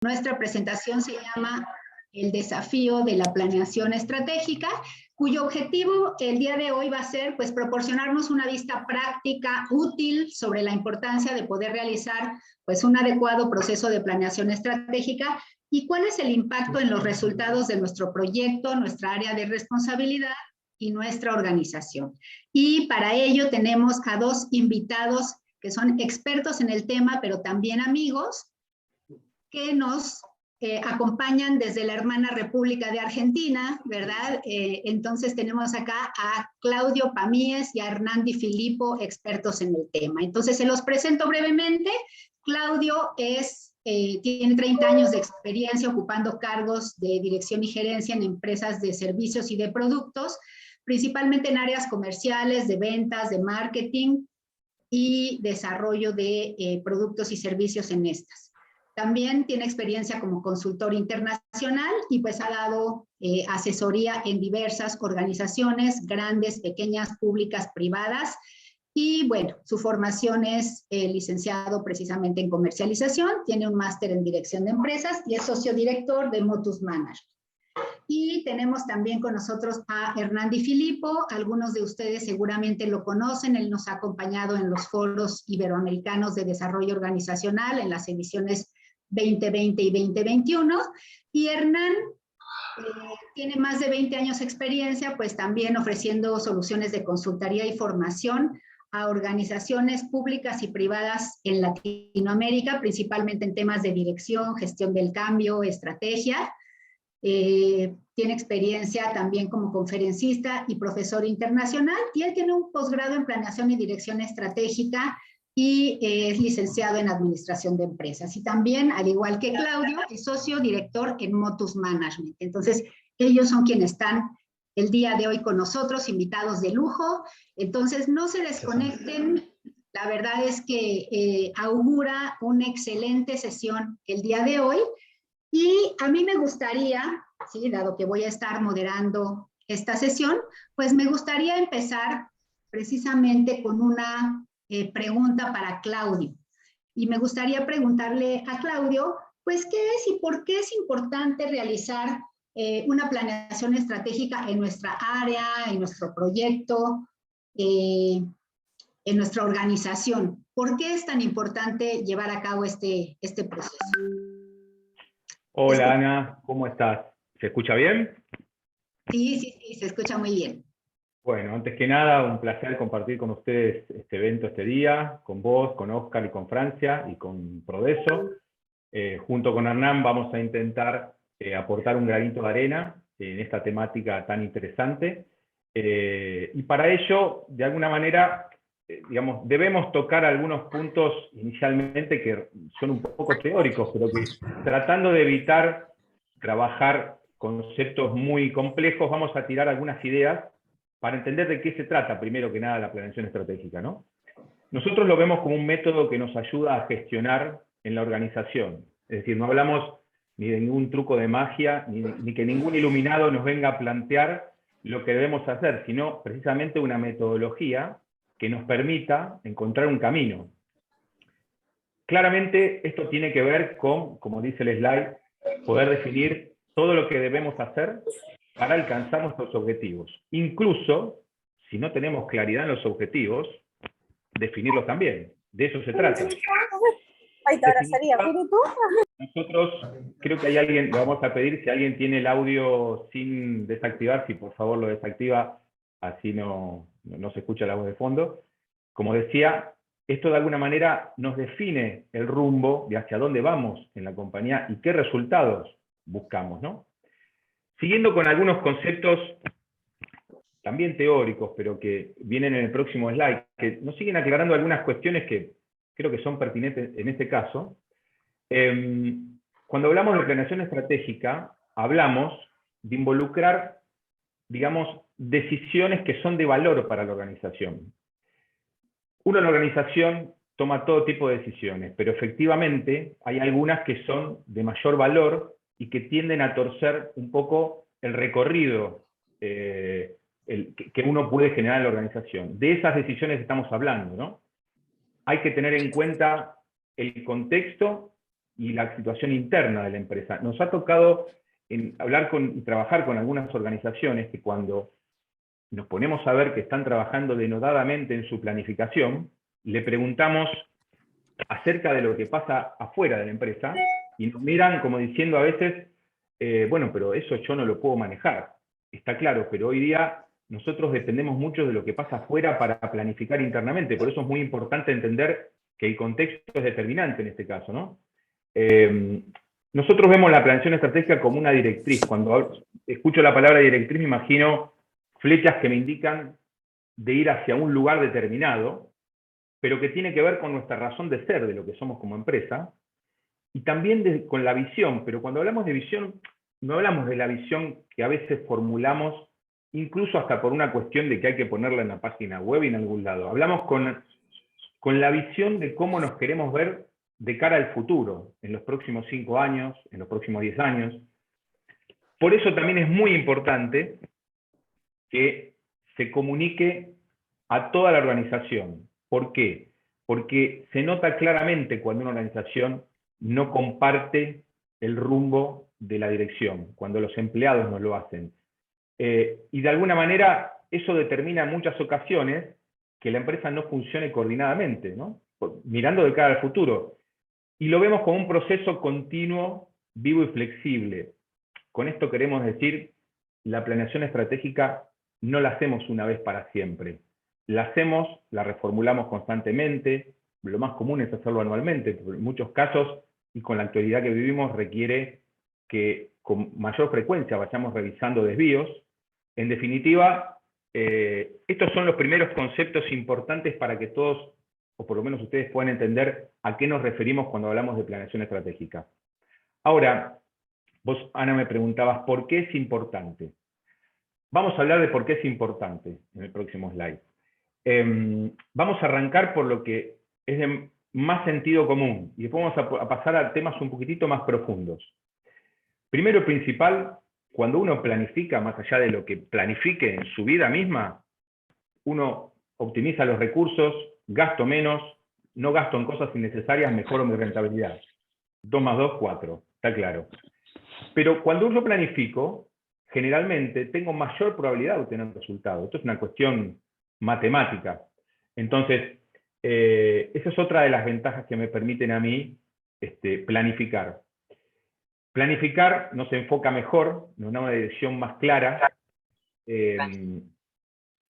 Nuestra presentación se llama El desafío de la planeación estratégica, cuyo objetivo el día de hoy va a ser pues, proporcionarnos una vista práctica útil sobre la importancia de poder realizar pues, un adecuado proceso de planeación estratégica y cuál es el impacto en los resultados de nuestro proyecto, nuestra área de responsabilidad y nuestra organización. Y para ello tenemos a dos invitados que son expertos en el tema, pero también amigos, que nos acompañan desde la hermana República de Argentina, ¿verdad? Entonces tenemos acá a Claudio Pamíes y a Hernán Di Filippo, expertos en el tema. Entonces se los presento brevemente. Claudio tiene 30 años de experiencia ocupando cargos de dirección y gerencia en empresas de servicios y de productos, principalmente en áreas comerciales, de ventas, de marketing y desarrollo de productos y servicios en estas. También tiene experiencia como consultor internacional y pues ha dado asesoría en diversas organizaciones, grandes, pequeñas, públicas, privadas. Y bueno, su formación es licenciado precisamente en comercialización, tiene un máster en dirección de empresas y es socio director de Motus Management. Y tenemos también con nosotros a Hernán Di Filippo, algunos de ustedes seguramente lo conocen, él nos ha acompañado en los foros iberoamericanos de desarrollo organizacional, en las ediciones 2020 y 2021, y Hernán tiene más de 20 años de experiencia, pues también ofreciendo soluciones de consultoría y formación a organizaciones públicas y privadas en Latinoamérica, principalmente en temas de dirección, gestión del cambio, estrategia. Tiene experiencia también como conferencista y profesor internacional, y él tiene un posgrado en planeación y dirección estratégica y es licenciado en administración de empresas. Y también, al igual que Claudio, es socio director en Motus Management. Entonces, ellos son quienes están el día de hoy con nosotros, invitados de lujo. Entonces, no se desconecten. La verdad es que augura una excelente sesión el día de hoy. Y a mí me gustaría, ¿sí? Dado que voy a estar moderando esta sesión, pues me gustaría empezar precisamente con una pregunta para Claudio. Y me gustaría preguntarle a Claudio, pues, ¿qué es y por qué es importante realizar una planeación estratégica en nuestra área, en nuestro proyecto, en nuestra organización? ¿Por qué es tan importante llevar a cabo este proceso? Hola Ana, ¿cómo estás? ¿Se escucha bien? Sí, se escucha muy bien. Bueno, antes que nada, un placer compartir con ustedes este evento este día, con vos, con Oscar y con Francia y con Prodeso. Junto con Hernán vamos a intentar aportar un granito de arena en esta temática tan interesante. Y para ello, de alguna manera, digamos, debemos tocar algunos puntos inicialmente que son un poco teóricos, pero que tratando de evitar trabajar conceptos muy complejos, vamos a tirar algunas ideas para entender de qué se trata, primero que nada, la planeación estratégica, ¿no? Nosotros lo vemos como un método que nos ayuda a gestionar en la organización. Es decir, no hablamos ni de ningún truco de magia, ni que ningún iluminado nos venga a plantear lo que debemos hacer, sino precisamente una metodología que nos permita encontrar un camino. Claramente esto tiene que ver con, como dice el slide, poder definir todo lo que debemos hacer para alcanzar nuestros objetivos. Incluso, si no tenemos claridad en los objetivos, definirlos también. De eso se trata. Nosotros, creo que hay alguien, le vamos a pedir si alguien tiene el audio sin desactivar, si por favor lo desactiva, así no se escucha la voz de fondo. Como decía, esto de alguna manera nos define el rumbo de hacia dónde vamos en la compañía y qué resultados buscamos, ¿no? Siguiendo con algunos conceptos también teóricos, pero que vienen en el próximo slide, que nos siguen aclarando algunas cuestiones que creo que son pertinentes en este caso. Cuando hablamos de planeación estratégica, hablamos de involucrar, digamos, decisiones que son de valor para la organización. Una organización toma todo tipo de decisiones, pero efectivamente hay algunas que son de mayor valor y que tienden a torcer un poco el recorrido que uno puede generar en la organización. De esas decisiones estamos hablando, ¿no? Hay que tener en cuenta el contexto y la situación interna de la empresa. Nos ha tocado hablar y trabajar con algunas organizaciones que cuando nos ponemos a ver que están trabajando denodadamente en su planificación, le preguntamos acerca de lo que pasa afuera de la empresa y nos miran como diciendo a veces, bueno, pero eso yo no lo puedo manejar. Está claro, pero hoy día nosotros dependemos mucho de lo que pasa afuera para planificar internamente. Por eso es muy importante entender que el contexto es determinante en este caso, ¿no? Nosotros vemos la planeación estratégica como una directriz. Cuando escucho la palabra directriz me imagino flechas que me indican de ir hacia un lugar determinado, pero que tiene que ver con nuestra razón de ser, de lo que somos como empresa, y también con la visión. Pero cuando hablamos de visión, no hablamos de la visión que a veces formulamos, incluso hasta por una cuestión de que hay que ponerla en la página web y en algún lado. Hablamos con la visión de cómo nos queremos ver de cara al futuro, en los próximos 5 años, en los próximos 10 años. Por eso también es muy importante que se comunique a toda la organización. ¿Por qué? Porque se nota claramente cuando una organización no comparte el rumbo de la dirección, cuando los empleados no lo hacen. Y de alguna manera eso determina en muchas ocasiones que la empresa no funcione coordinadamente, ¿no? Mirando de cara al futuro. Y lo vemos como un proceso continuo, vivo y flexible. Con esto queremos decir, la planeación estratégica no la hacemos una vez para siempre. La hacemos, la reformulamos constantemente, lo más común es hacerlo anualmente, pero en muchos casos, y con la actualidad que vivimos, requiere que con mayor frecuencia vayamos revisando desvíos. En definitiva, estos son los primeros conceptos importantes para que todos, o por lo menos ustedes, puedan entender a qué nos referimos cuando hablamos de planeación estratégica. Ahora, vos, Ana, me preguntabas, ¿por qué es importante? Vamos a hablar de por qué es importante en el próximo slide. Vamos a arrancar por lo que es de más sentido común, y después vamos a pasar a temas un poquitito más profundos. Primero y principal, cuando uno planifica, más allá de lo que planifique en su vida misma, uno optimiza los recursos, gasto menos, no gasto en cosas innecesarias, mejoro mi rentabilidad. 2 más 2, 4, está claro. Pero cuando yo planifico, generalmente tengo mayor probabilidad de obtener un resultado. Esto es una cuestión matemática. Entonces, esa es otra de las ventajas que me permiten a mí planificar. Planificar nos enfoca mejor, nos da una dirección más clara.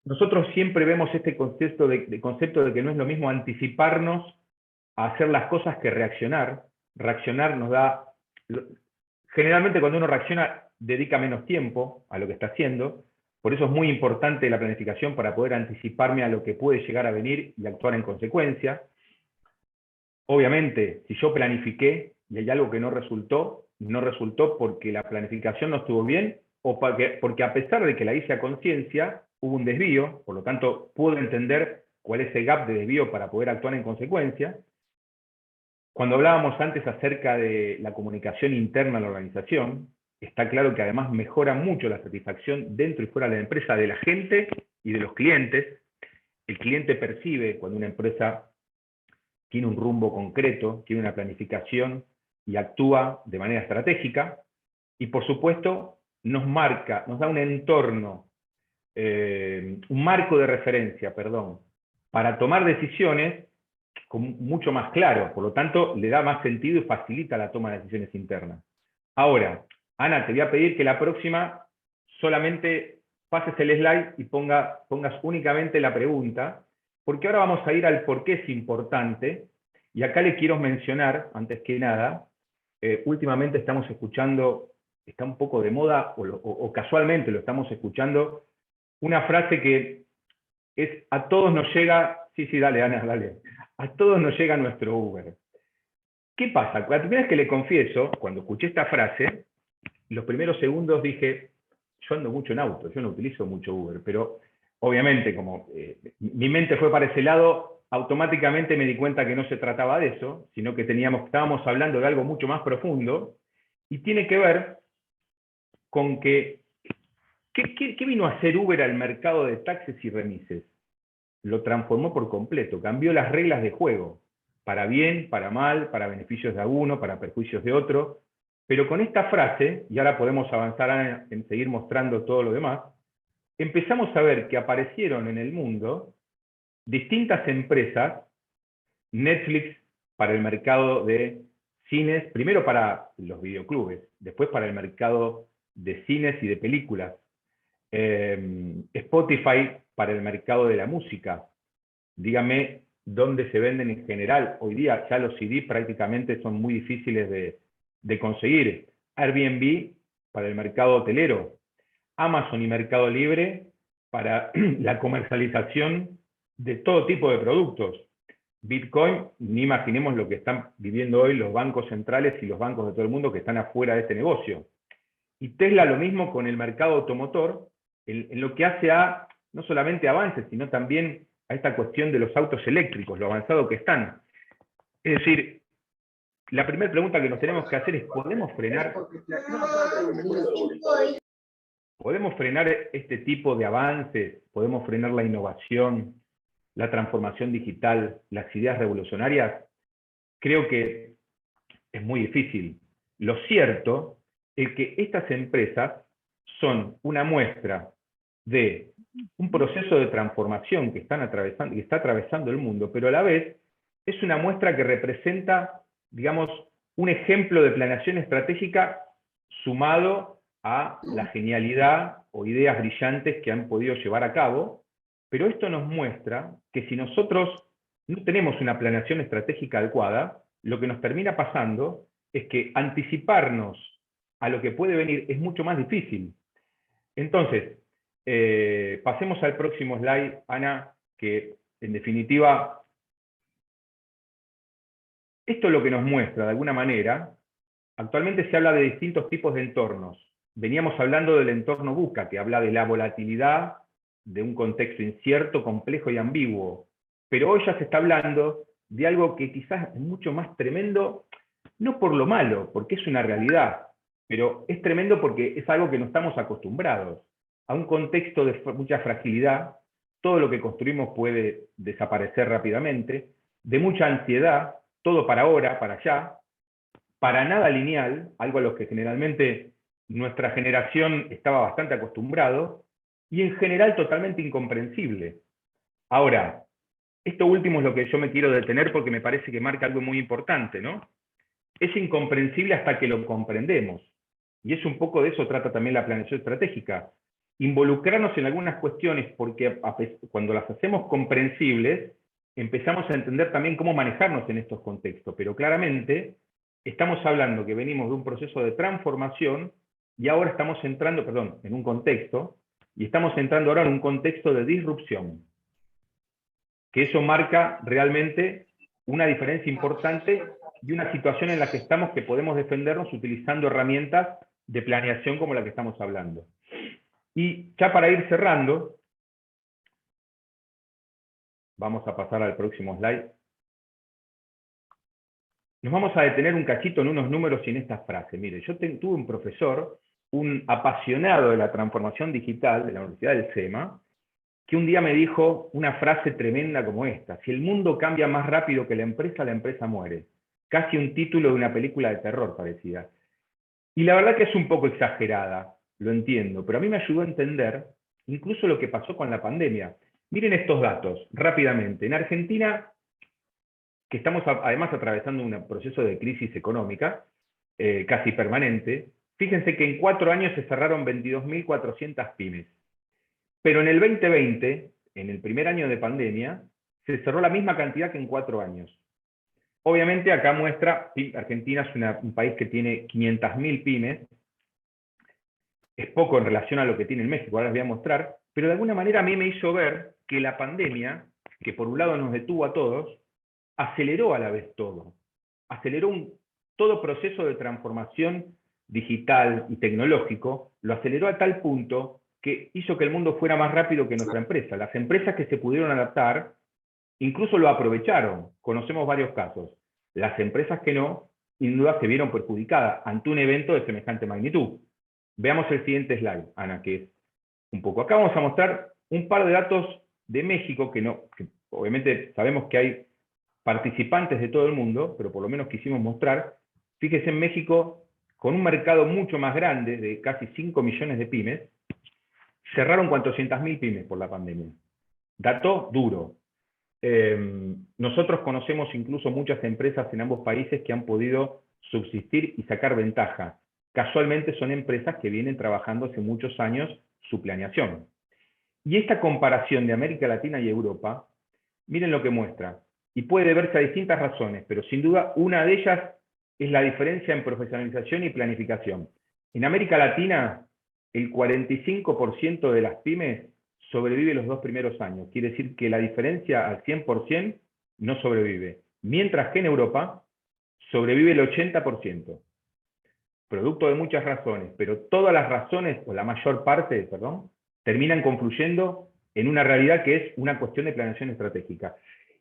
Nosotros siempre vemos este concepto de que no es lo mismo anticiparnos a hacer las cosas que reaccionar. Reaccionar nos da... Generalmente cuando uno reacciona dedica menos tiempo a lo que está haciendo, por eso es muy importante la planificación para poder anticiparme a lo que puede llegar a venir y actuar en consecuencia. Obviamente, si yo planifiqué y hay algo que no resultó porque la planificación no estuvo bien o porque a pesar de que la hice a conciencia, hubo un desvío, por lo tanto puedo entender cuál es el gap de desvío para poder actuar en consecuencia. Cuando hablábamos antes acerca de la comunicación interna en la organización, está claro que además mejora mucho la satisfacción dentro y fuera de la empresa de la gente y de los clientes. El cliente percibe cuando una empresa tiene un rumbo concreto, tiene una planificación y actúa de manera estratégica, y por supuesto nos da un entorno, un marco de referencia, para tomar decisiones mucho más claro, por lo tanto le da más sentido y facilita la toma de decisiones internas. Ahora, Ana, te voy a pedir que la próxima solamente pases el slide y pongas únicamente la pregunta, porque ahora vamos a ir al por qué es importante, y acá le quiero mencionar, antes que nada, últimamente estamos escuchando, está un poco de moda, o casualmente lo estamos escuchando, una frase que es: a todos nos llega, sí, dale, Ana, dale, a todos nos llega nuestro Uber. ¿Qué pasa? La primera vez que le confieso, cuando escuché esta frase, los primeros segundos dije, yo ando mucho en auto, yo no utilizo mucho Uber, pero obviamente como mi mente fue para ese lado, automáticamente me di cuenta que no se trataba de eso, sino que estábamos hablando de algo mucho más profundo, y tiene que ver con que, ¿qué vino a hacer Uber al mercado de taxis y remises? Lo transformó por completo, cambió las reglas de juego. para bien, para mal, para beneficios de uno, para perjuicios de otro, pero con esta frase, y ahora podemos avanzar en seguir mostrando todo lo demás, empezamos a ver que aparecieron en el mundo distintas empresas, Netflix para el mercado de cines, primero para los videoclubes, después para el mercado de cines y de películas, Spotify para el mercado de la música. Dígame dónde se venden en general. Hoy día ya los CD prácticamente son muy difíciles de conseguir. Airbnb para el mercado hotelero, Amazon y Mercado Libre para la comercialización de todo tipo de productos. Bitcoin, ni imaginemos lo que están viviendo hoy los bancos centrales y los bancos de todo el mundo que están afuera de este negocio. Y Tesla lo mismo con el mercado automotor, en lo que hace a no solamente avances, sino también a esta cuestión de los autos eléctricos, lo avanzado que están. Es decir, la primera pregunta que nos tenemos que hacer es, ¿podemos frenar este tipo de avances? ¿Podemos frenar la innovación, la transformación digital, las ideas revolucionarias? Creo que es muy difícil. Lo cierto es que estas empresas son una muestra de un proceso de transformación que está atravesando el mundo, pero a la vez es una muestra que representa, digamos, un ejemplo de planeación estratégica sumado a la genialidad o ideas brillantes que han podido llevar a cabo, pero esto nos muestra que si nosotros no tenemos una planeación estratégica adecuada, lo que nos termina pasando es que anticiparnos a lo que puede venir es mucho más difícil. Entonces, pasemos al próximo slide, Ana, que en definitiva, esto es lo que nos muestra, de alguna manera, actualmente se habla de distintos tipos de entornos. Veníamos hablando del entorno VUCA, que habla de la volatilidad, de un contexto incierto, complejo y ambiguo. Pero hoy ya se está hablando de algo que quizás es mucho más tremendo, no por lo malo, porque es una realidad, pero es tremendo porque es algo que no estamos acostumbrados. A un contexto de mucha fragilidad, todo lo que construimos puede desaparecer rápidamente, de mucha ansiedad, todo para ahora, para allá, para nada lineal, algo a lo que generalmente nuestra generación estaba bastante acostumbrado, y en general totalmente incomprensible. Ahora, esto último es lo que yo me quiero detener porque me parece que marca algo muy importante, ¿no? Es incomprensible hasta que lo comprendemos. Y es un poco de eso trata también la planeación estratégica. Involucrarnos en algunas cuestiones porque cuando las hacemos comprensibles, empezamos a entender también cómo manejarnos en estos contextos. Pero claramente estamos hablando que venimos de un proceso de transformación y ahora estamos entrando, en un contexto, y estamos entrando ahora en un contexto de disrupción. Que eso marca realmente una diferencia importante y una situación en la que estamos que podemos defendernos utilizando herramientas de planeación como la que estamos hablando. Y ya para ir cerrando, vamos a pasar al próximo slide. Nos vamos a detener un cachito en unos números y en esta frase. Mire, yo tuve un profesor, un apasionado de la transformación digital de la Universidad del SEMA, que un día me dijo una frase tremenda como esta: si el mundo cambia más rápido que la empresa muere. Casi un título de una película de terror parecía. Y la verdad que es un poco exagerada, lo entiendo, pero a mí me ayudó a entender incluso lo que pasó con la pandemia. Miren estos datos, rápidamente. En Argentina, que estamos además atravesando un proceso de crisis económica casi permanente, fíjense que en 4 años se cerraron 22.400 pymes. Pero en el 2020, en el primer año de pandemia, se cerró la misma cantidad que en 4 años. Obviamente acá muestra, Argentina es un país que tiene 500.000 pymes, es poco en relación a lo que tiene en México, ahora les voy a mostrar, pero de alguna manera a mí me hizo ver que la pandemia, que por un lado nos detuvo a todos, aceleró a la vez todo. Aceleró todo proceso de transformación digital y tecnológico, lo aceleró a tal punto que hizo que el mundo fuera más rápido que nuestra empresa. Las empresas que se pudieron adaptar incluso lo aprovecharon. Conocemos varios casos. Las empresas que no, sin duda se vieron perjudicadas ante un evento de semejante magnitud. Veamos el siguiente slide, Ana, que es un poco. Acá vamos a mostrar un par de datos de México, que obviamente sabemos que hay participantes de todo el mundo, pero por lo menos quisimos mostrar. Fíjese, en México, con un mercado mucho más grande, de casi 5 millones de pymes, cerraron 400.000 pymes por la pandemia. Dato duro. Nosotros conocemos incluso muchas empresas en ambos países que han podido subsistir y sacar ventaja. Casualmente son empresas que vienen trabajando hace muchos años su planeación. Y esta comparación de América Latina y Europa, miren lo que muestra. Y puede deberse a distintas razones, pero sin duda una de ellas es la diferencia en profesionalización y planificación. En América Latina, el 45% de las pymes sobrevive los 2 primeros años. Quiere decir que la diferencia al 100% no sobrevive. Mientras que en Europa sobrevive el 80%. Producto de muchas razones, pero todas las razones, o la mayor parte, perdón, terminan confluyendo en una realidad que es una cuestión de planeación estratégica.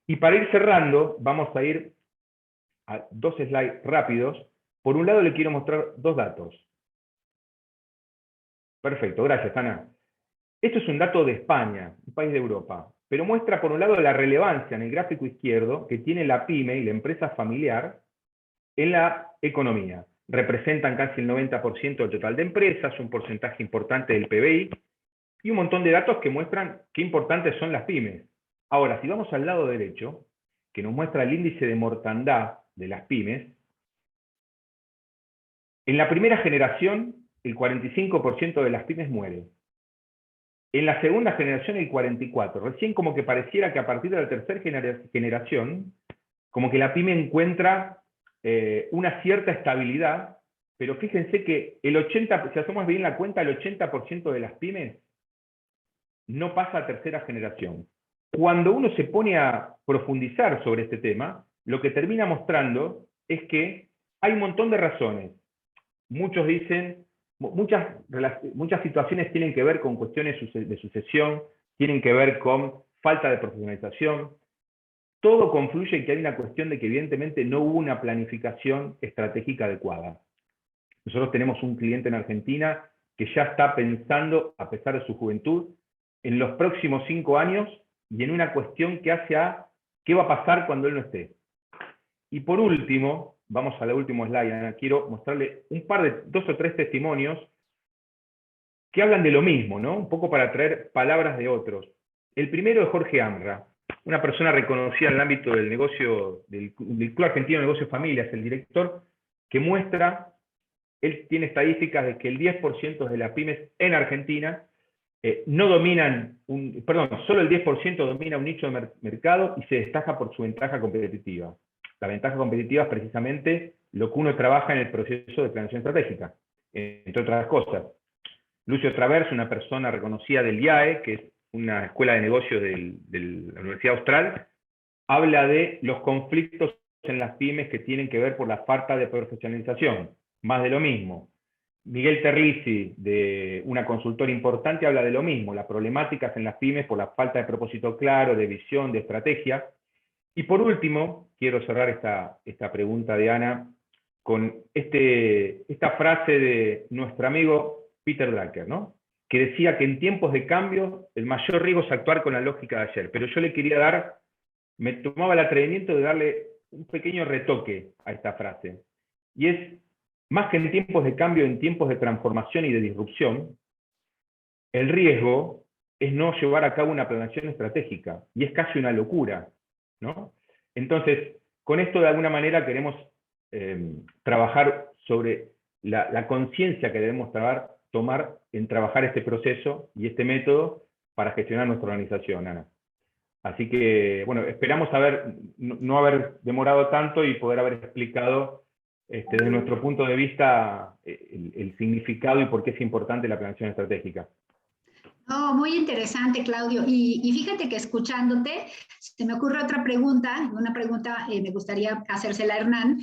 Y para ir cerrando, vamos a ir a 2 slides rápidos. Por un lado, le quiero mostrar 2 datos. Perfecto, gracias, Ana. Esto es un dato de España, un país de Europa, pero muestra por un lado la relevancia en el gráfico izquierdo que tiene la pyme y la empresa familiar en la economía. Representan casi el 90% del total de empresas, un porcentaje importante del PBI, y un montón de datos que muestran qué importantes son las pymes. Ahora, si vamos al lado derecho, que nos muestra el índice de mortandad de las pymes, en la primera generación, el 45% de las pymes muere. En la segunda generación, el 44%. Recién como que pareciera que a partir de la tercera generación, como que la pyme encuentra una cierta estabilidad, pero fíjense que el 80%, si hacemos bien la cuenta, el 80% de las pymes no pasa a tercera generación. Cuando uno se pone a profundizar sobre este tema, lo que termina mostrando es que hay un montón de razones. Muchos dicen, muchas situaciones tienen que ver con cuestiones de sucesión, tienen que ver con falta de profesionalización. Todo confluye en que hay una cuestión de que evidentemente no hubo una planificación estratégica adecuada. Nosotros tenemos un cliente en Argentina que ya está pensando, a pesar de su juventud, en los próximos 5 años y en una cuestión que hace a qué va a pasar cuando él no esté. Y por último, vamos al último slide, Ana, quiero mostrarle un par de 2 o 3 testimonios que hablan de lo mismo, ¿no? Un poco para traer palabras de otros. El primero es Jorge Amra, una persona reconocida en el ámbito del negocio, del Club Argentino de Negocios Familias, el director, que muestra, él tiene estadísticas de que el 10% de las pymes en Argentina no dominan, solo el 10% domina un nicho de mercado y se destaca por su ventaja competitiva. La ventaja competitiva es precisamente lo que uno trabaja en el proceso de planeación estratégica, entre otras cosas. Lucio Travers, una persona reconocida del IAE, que es una escuela de negocios de la Universidad Austral, habla de los conflictos en las pymes que tienen que ver por la falta de profesionalización, más de lo mismo. Miguel Terlizzi, de una consultora importante, habla de lo mismo, las problemáticas en las pymes por la falta de propósito claro, de visión, de estrategia. Y por último, quiero cerrar esta pregunta de Ana con esta frase de nuestro amigo Peter Drucker, ¿no? Que decía que en tiempos de cambio el mayor riesgo es actuar con la lógica de ayer. Pero yo le quería dar, me tomaba el atrevimiento de darle un pequeño retoque a esta frase. Y es, más que en tiempos de cambio, en tiempos de transformación y de disrupción, el riesgo es no llevar a cabo una planeación estratégica. Y es casi una locura, ¿no? Entonces, con esto de alguna manera queremos trabajar sobre la conciencia que debemos tomar en trabajar este proceso y este método para gestionar nuestra organización, Ana. Así que, bueno, esperamos no haber demorado tanto y poder haber explicado desde nuestro punto de vista el significado y por qué es importante la planeación estratégica. Oh, muy interesante, Claudio. Y fíjate que escuchándote, se me ocurre otra pregunta, una pregunta me gustaría hacérsela a Hernán.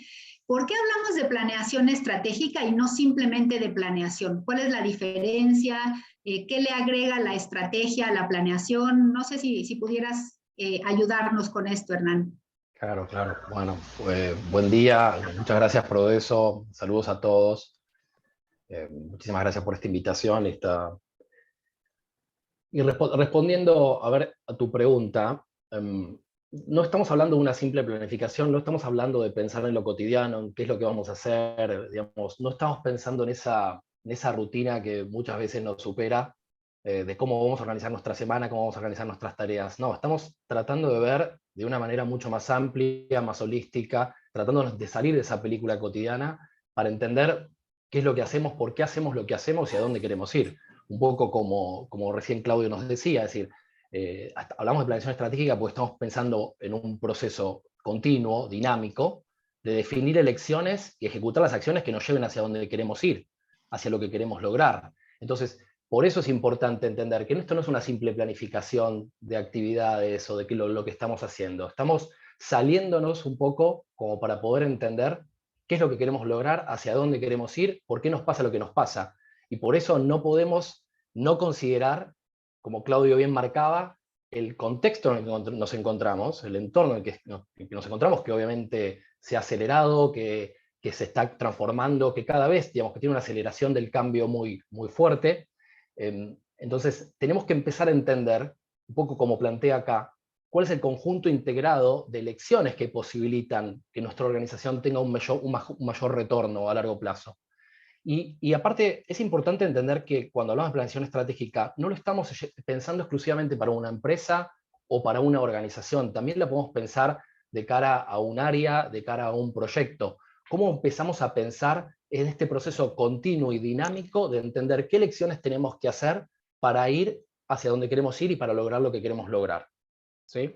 ¿Por qué hablamos de planeación estratégica y no simplemente de planeación? ¿Cuál es la diferencia? ¿Qué le agrega la estrategia a la planeación? No sé si pudieras ayudarnos con esto, Hernán. Claro, claro. Bueno, buen día. Muchas gracias, Prodeso. Saludos a todos. Muchísimas gracias por esta invitación. Y respondiendo a tu pregunta, no estamos hablando de una simple planificación, no estamos hablando de pensar en lo cotidiano, en qué es lo que vamos a hacer, digamos, no estamos pensando en esa rutina que muchas veces nos supera, de cómo vamos a organizar nuestra semana, cómo vamos a organizar nuestras tareas. No, estamos tratando de ver de una manera mucho más amplia, más holística, tratando de salir de esa película cotidiana para entender qué es lo que hacemos, por qué hacemos lo que hacemos y a dónde queremos ir. Un poco como recién Claudio nos decía, es decir, hablamos de planeación estratégica porque estamos pensando en un proceso continuo, dinámico, de definir elecciones y ejecutar las acciones que nos lleven hacia donde queremos ir, hacia lo que queremos lograr. Entonces, por eso es importante entender que esto no es una simple planificación de actividades o de lo que estamos haciendo. Estamos saliéndonos un poco como para poder entender qué es lo que queremos lograr, hacia dónde queremos ir, por qué nos pasa lo que nos pasa. Y por eso no podemos no considerar, como Claudio bien marcaba, el contexto en el que nos encontramos, el entorno en el que nos encontramos, que obviamente se ha acelerado, que se está transformando, que cada vez, digamos, que tiene una aceleración del cambio muy, muy fuerte. Entonces, tenemos que empezar a entender, un poco como plantea acá, cuál es el conjunto integrado de elecciones que posibilitan que nuestra organización tenga un mayor retorno a largo plazo. Y aparte, es importante entender que cuando hablamos de planeación estratégica, no lo estamos pensando exclusivamente para una empresa o para una organización, también la podemos pensar de cara a un área, de cara a un proyecto. ¿Cómo empezamos a pensar en este proceso continuo y dinámico de entender qué elecciones tenemos que hacer para ir hacia donde queremos ir y para lograr lo que queremos lograr? ¿Sí?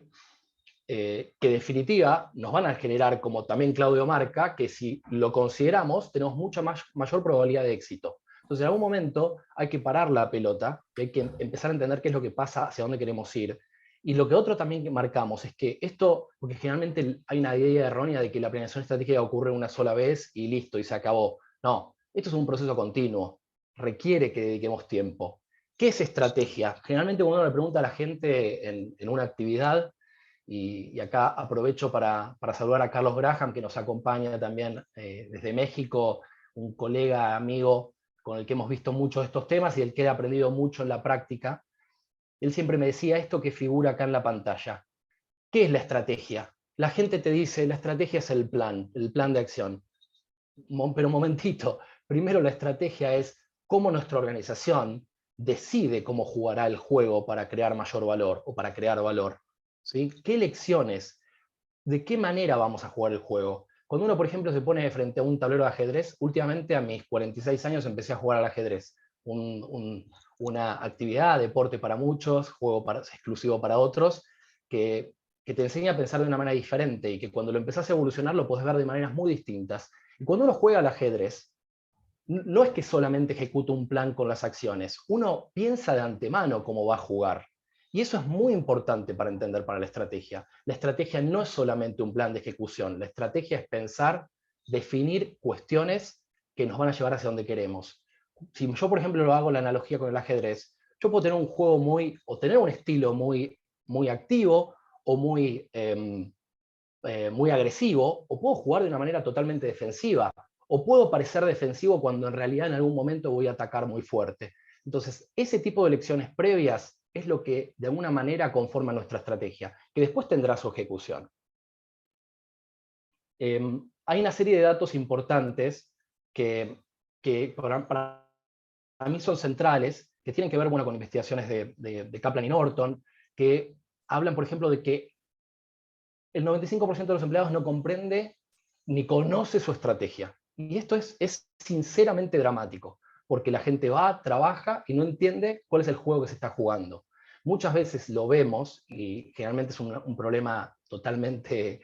Que en definitiva nos van a generar, como también Claudio marca, que si lo consideramos, tenemos mucha mayor probabilidad de éxito. Entonces, en algún momento hay que parar la pelota, hay que empezar a entender qué es lo que pasa, hacia dónde queremos ir. Y lo que otro también que marcamos es que esto, porque generalmente hay una idea errónea de que la planeación estratégica ocurre una sola vez y listo, y se acabó. No, esto es un proceso continuo, requiere que dediquemos tiempo. ¿Qué es estrategia? Generalmente cuando uno le pregunta a la gente en una actividad, y acá aprovecho para saludar a Carlos Graham, que nos acompaña también desde México, un colega, amigo, con el que hemos visto muchos de estos temas y el que he aprendido mucho en la práctica. Él siempre me decía esto que figura acá en la pantalla. ¿Qué es la estrategia? La gente te dice, la estrategia es el plan de acción. Pero un momentito, primero la estrategia es cómo nuestra organización decide cómo jugará el juego para crear mayor valor o para crear valor. ¿Sí? ¿Qué elecciones? ¿De qué manera vamos a jugar el juego? Cuando uno, por ejemplo, se pone frente a un tablero de ajedrez, últimamente a mis 46 años empecé a jugar al ajedrez. Una actividad, deporte para muchos, juego exclusivo para otros, que te enseña a pensar de una manera diferente y que cuando lo empezás a evolucionar lo podés ver de maneras muy distintas. Y cuando uno juega al ajedrez, no es que solamente ejecuta un plan con las acciones, uno piensa de antemano cómo va a jugar. Y eso es muy importante para entender para la estrategia. La estrategia no es solamente un plan de ejecución, la estrategia es pensar, definir cuestiones que nos van a llevar hacia donde queremos. Si yo, por ejemplo, lo hago la analogía con el ajedrez, yo puedo tener un juego o tener un estilo muy, muy activo o muy agresivo, o puedo jugar de una manera totalmente defensiva, o puedo parecer defensivo cuando en realidad en algún momento voy a atacar muy fuerte. Entonces, ese tipo de elecciones previas es lo que de alguna manera conforma nuestra estrategia, que después tendrá su ejecución. Hay una serie de datos importantes que para mí son centrales, que tienen que ver con investigaciones de Kaplan y Norton, que hablan, por ejemplo, de que el 95% de los empleados no comprende ni conoce su estrategia. Y esto es sinceramente dramático, porque la gente va, trabaja y no entiende cuál es el juego que se está jugando. Muchas veces lo vemos, y generalmente es un problema totalmente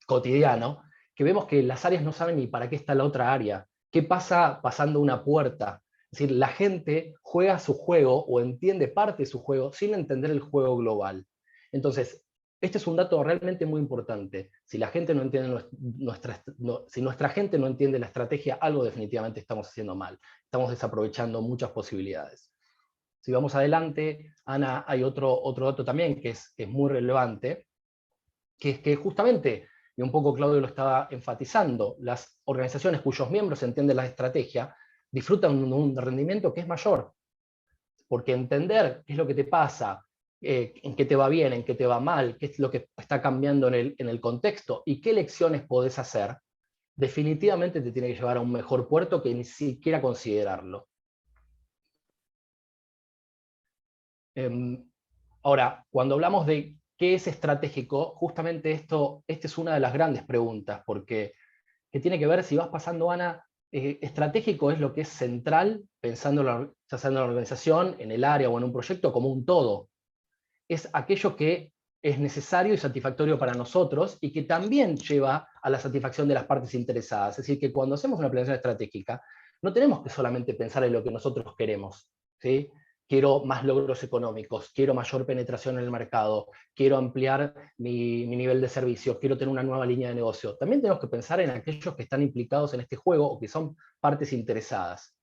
cotidiano, que vemos que las áreas no saben ni para qué está la otra área, qué pasa pasando una puerta. Es decir, la gente juega su juego o entiende parte de su juego sin entender el juego global. Entonces, este es un dato realmente muy importante. Si la gente no entiende si nuestra gente no entiende la estrategia, algo definitivamente estamos haciendo mal. Estamos desaprovechando muchas posibilidades. Si vamos adelante, Ana, hay otro dato también que es muy relevante, que es que justamente, y un poco Claudio lo estaba enfatizando, las organizaciones cuyos miembros entienden la estrategia disfrutan un rendimiento que es mayor. Porque entender qué es lo que te pasa, en qué te va bien, en qué te va mal, qué es lo que está cambiando en el contexto y qué elecciones podés hacer, definitivamente te tiene que llevar a un mejor puerto que ni siquiera considerarlo. Ahora, cuando hablamos de qué es estratégico, justamente esta es una de las grandes preguntas, porque que tiene que ver, si vas pasando, Ana, estratégico es lo que es central, pensando ya sea en la organización, en el área o en un proyecto como un todo. Es aquello que es necesario y satisfactorio para nosotros y que también lleva a la satisfacción de las partes interesadas. Es decir, que cuando hacemos una planeación estratégica, no tenemos que solamente pensar en lo que nosotros queremos, ¿sí? Quiero más logros económicos, quiero mayor penetración en el mercado, quiero ampliar mi nivel de servicio, quiero tener una nueva línea de negocio. También tenemos que pensar en aquellos que están implicados en este juego o que son partes interesadas.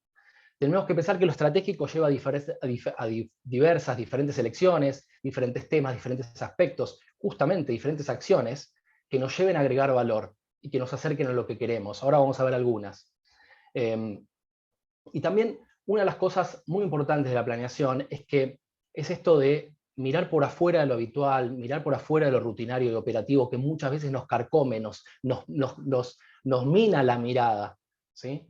Tenemos que pensar que lo estratégico lleva a diversas, diferentes elecciones, diferentes temas, diferentes aspectos, justamente diferentes acciones que nos lleven a agregar valor y que nos acerquen a lo que queremos. Ahora vamos a ver algunas. Y también una de las cosas muy importantes de la planeación es esto de mirar por afuera de lo habitual, mirar por afuera de lo rutinario y operativo, que muchas veces nos carcome, nos mina la mirada, ¿sí?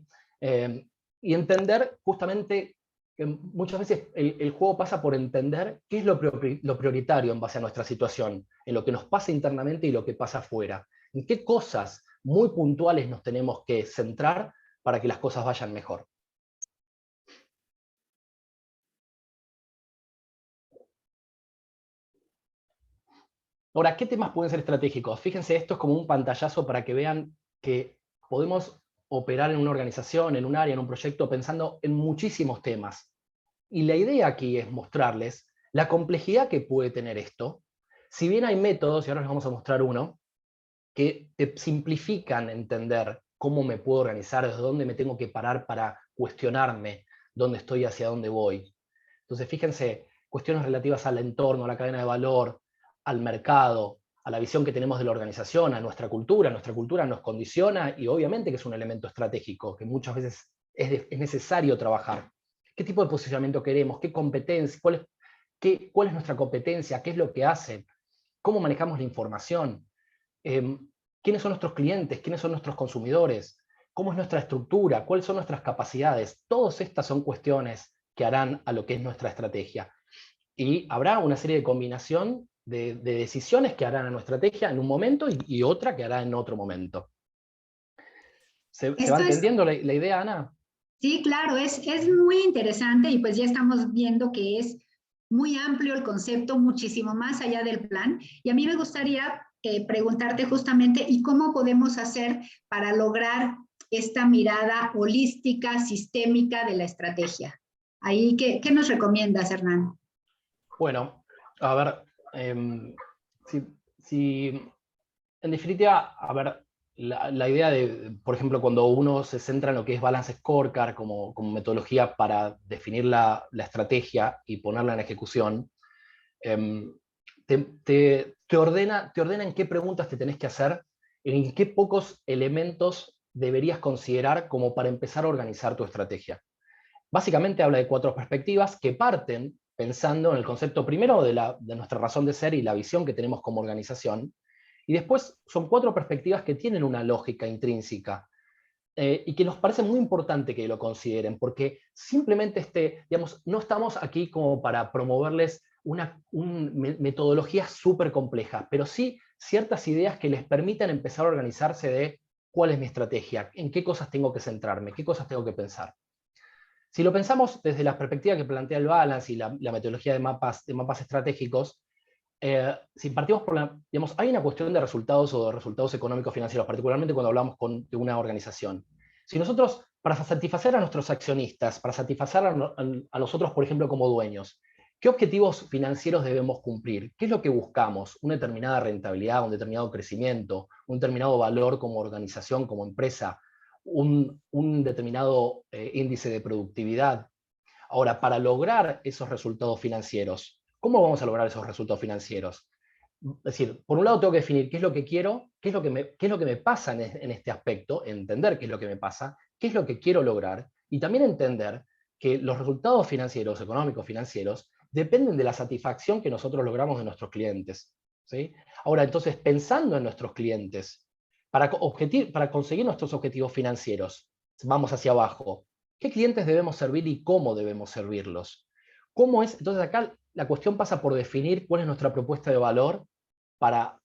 Y entender justamente que muchas veces el juego pasa por entender qué es lo prioritario en base a nuestra situación, en lo que nos pasa internamente y lo que pasa afuera. En qué cosas muy puntuales nos tenemos que centrar para que las cosas vayan mejor. Ahora, ¿qué temas pueden ser estratégicos? Fíjense, esto es como un pantallazo para que vean que podemos operar en una organización, en un área, en un proyecto, pensando en muchísimos temas. Y la idea aquí es mostrarles la complejidad que puede tener esto. Si bien hay métodos, y ahora les vamos a mostrar uno, que te simplifican entender cómo me puedo organizar, desde dónde me tengo que parar para cuestionarme dónde estoy y hacia dónde voy. Entonces, fíjense, cuestiones relativas al entorno, a la cadena de valor, al mercado, a la visión que tenemos de la organización, a nuestra cultura. Nuestra cultura nos condiciona y obviamente que es un elemento estratégico que muchas veces es necesario trabajar. ¿Qué tipo de posicionamiento queremos? ¿Qué competencia? ¿Cuál es nuestra competencia? ¿Qué es lo que hacen? ¿Cómo manejamos la información? ¿Quiénes son nuestros clientes? ¿Quiénes son nuestros consumidores? ¿Cómo es nuestra estructura? ¿Cuáles son nuestras capacidades? Todas estas son cuestiones que harán a lo que es nuestra estrategia. Y habrá una serie de combinación de decisiones que harán a nuestra estrategia en un momento y otra que hará en otro momento. ¿Se va entendiendo la idea, Ana? Sí, claro, es muy interesante y pues ya estamos viendo que es muy amplio el concepto, muchísimo más allá del plan. Y a mí me gustaría preguntarte justamente, ¿y cómo podemos hacer para lograr esta mirada holística, sistémica de la estrategia? Ahí, ¿qué nos recomiendas, Hernán? Bueno, a ver, en definitiva, a ver, la idea de, por ejemplo, cuando uno se centra en lo que es Balance Scorecard como metodología para definir la estrategia y ponerla en ejecución, te ordena en qué preguntas te tenés que hacer, en qué pocos elementos deberías considerar como para empezar a organizar tu estrategia. Básicamente habla de 4 perspectivas que parten pensando en el concepto primero de nuestra razón de ser y la visión que tenemos como organización, y después son 4 perspectivas que tienen una lógica intrínseca y que nos parece muy importante que lo consideren, porque simplemente digamos, no estamos aquí como para promoverles una metodología súper compleja, pero sí ciertas ideas que les permitan empezar a organizarse de cuál es mi estrategia, en qué cosas tengo que centrarme, qué cosas tengo que pensar. Si lo pensamos desde la perspectiva que plantea el Balance y la metodología de mapas estratégicos, si partimos por digamos, hay una cuestión de resultados o de resultados económicos financieros, particularmente cuando hablamos de una organización. Si nosotros, para satisfacer a nuestros accionistas, para satisfacer a nosotros, por ejemplo, como dueños, ¿qué objetivos financieros debemos cumplir? ¿Qué es lo que buscamos? ¿Una determinada rentabilidad, un determinado crecimiento, un determinado valor como organización, como empresa, un determinado índice de productividad? Ahora, para lograr esos resultados financieros, ¿cómo vamos a lograr esos resultados financieros? Es decir, por un lado tengo que definir qué es lo que quiero, qué es lo que me pasa en este aspecto, entender qué es lo que me pasa, qué es lo que quiero lograr, y también entender que los resultados financieros, económicos financieros, dependen de la satisfacción que nosotros logramos de nuestros clientes, ¿sí? Ahora, entonces, pensando en nuestros clientes, para conseguir nuestros objetivos financieros, vamos hacia abajo, ¿qué clientes debemos servir y cómo debemos servirlos? ¿Cómo es? Entonces acá la cuestión pasa por definir cuál es nuestra propuesta de valor para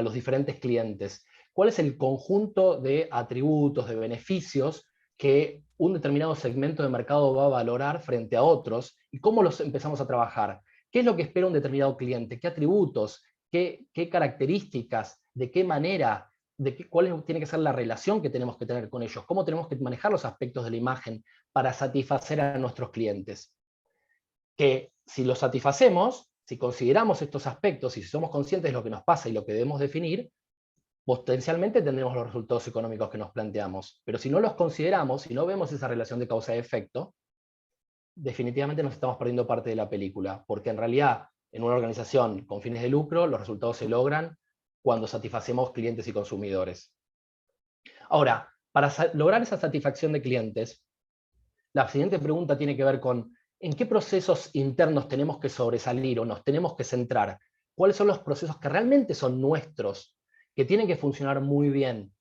los diferentes clientes. ¿Cuál es el conjunto de atributos, de beneficios que un determinado segmento de mercado va a valorar frente a otros? ¿Y cómo los empezamos a trabajar? ¿Qué es lo que espera un determinado cliente? ¿Qué atributos? ¿Qué características? ¿De qué manera? ¿Cuál tiene que ser la relación que tenemos que tener con ellos? ¿Cómo tenemos que manejar los aspectos de la imagen para satisfacer a nuestros clientes? Que si los satisfacemos, si consideramos estos aspectos y si somos conscientes de lo que nos pasa y lo que debemos definir, potencialmente tendremos los resultados económicos que nos planteamos. Pero si no los consideramos, si no vemos esa relación de causa y efecto, definitivamente nos estamos perdiendo parte de la película, porque en realidad en una organización con fines de lucro los resultados se logran cuando satisfacemos clientes y consumidores. Ahora, para lograr esa satisfacción de clientes, la siguiente pregunta tiene que ver con ¿en qué procesos internos tenemos que sobresalir o nos tenemos que centrar? ¿Cuáles son los procesos que realmente son nuestros, que tienen que funcionar muy bien?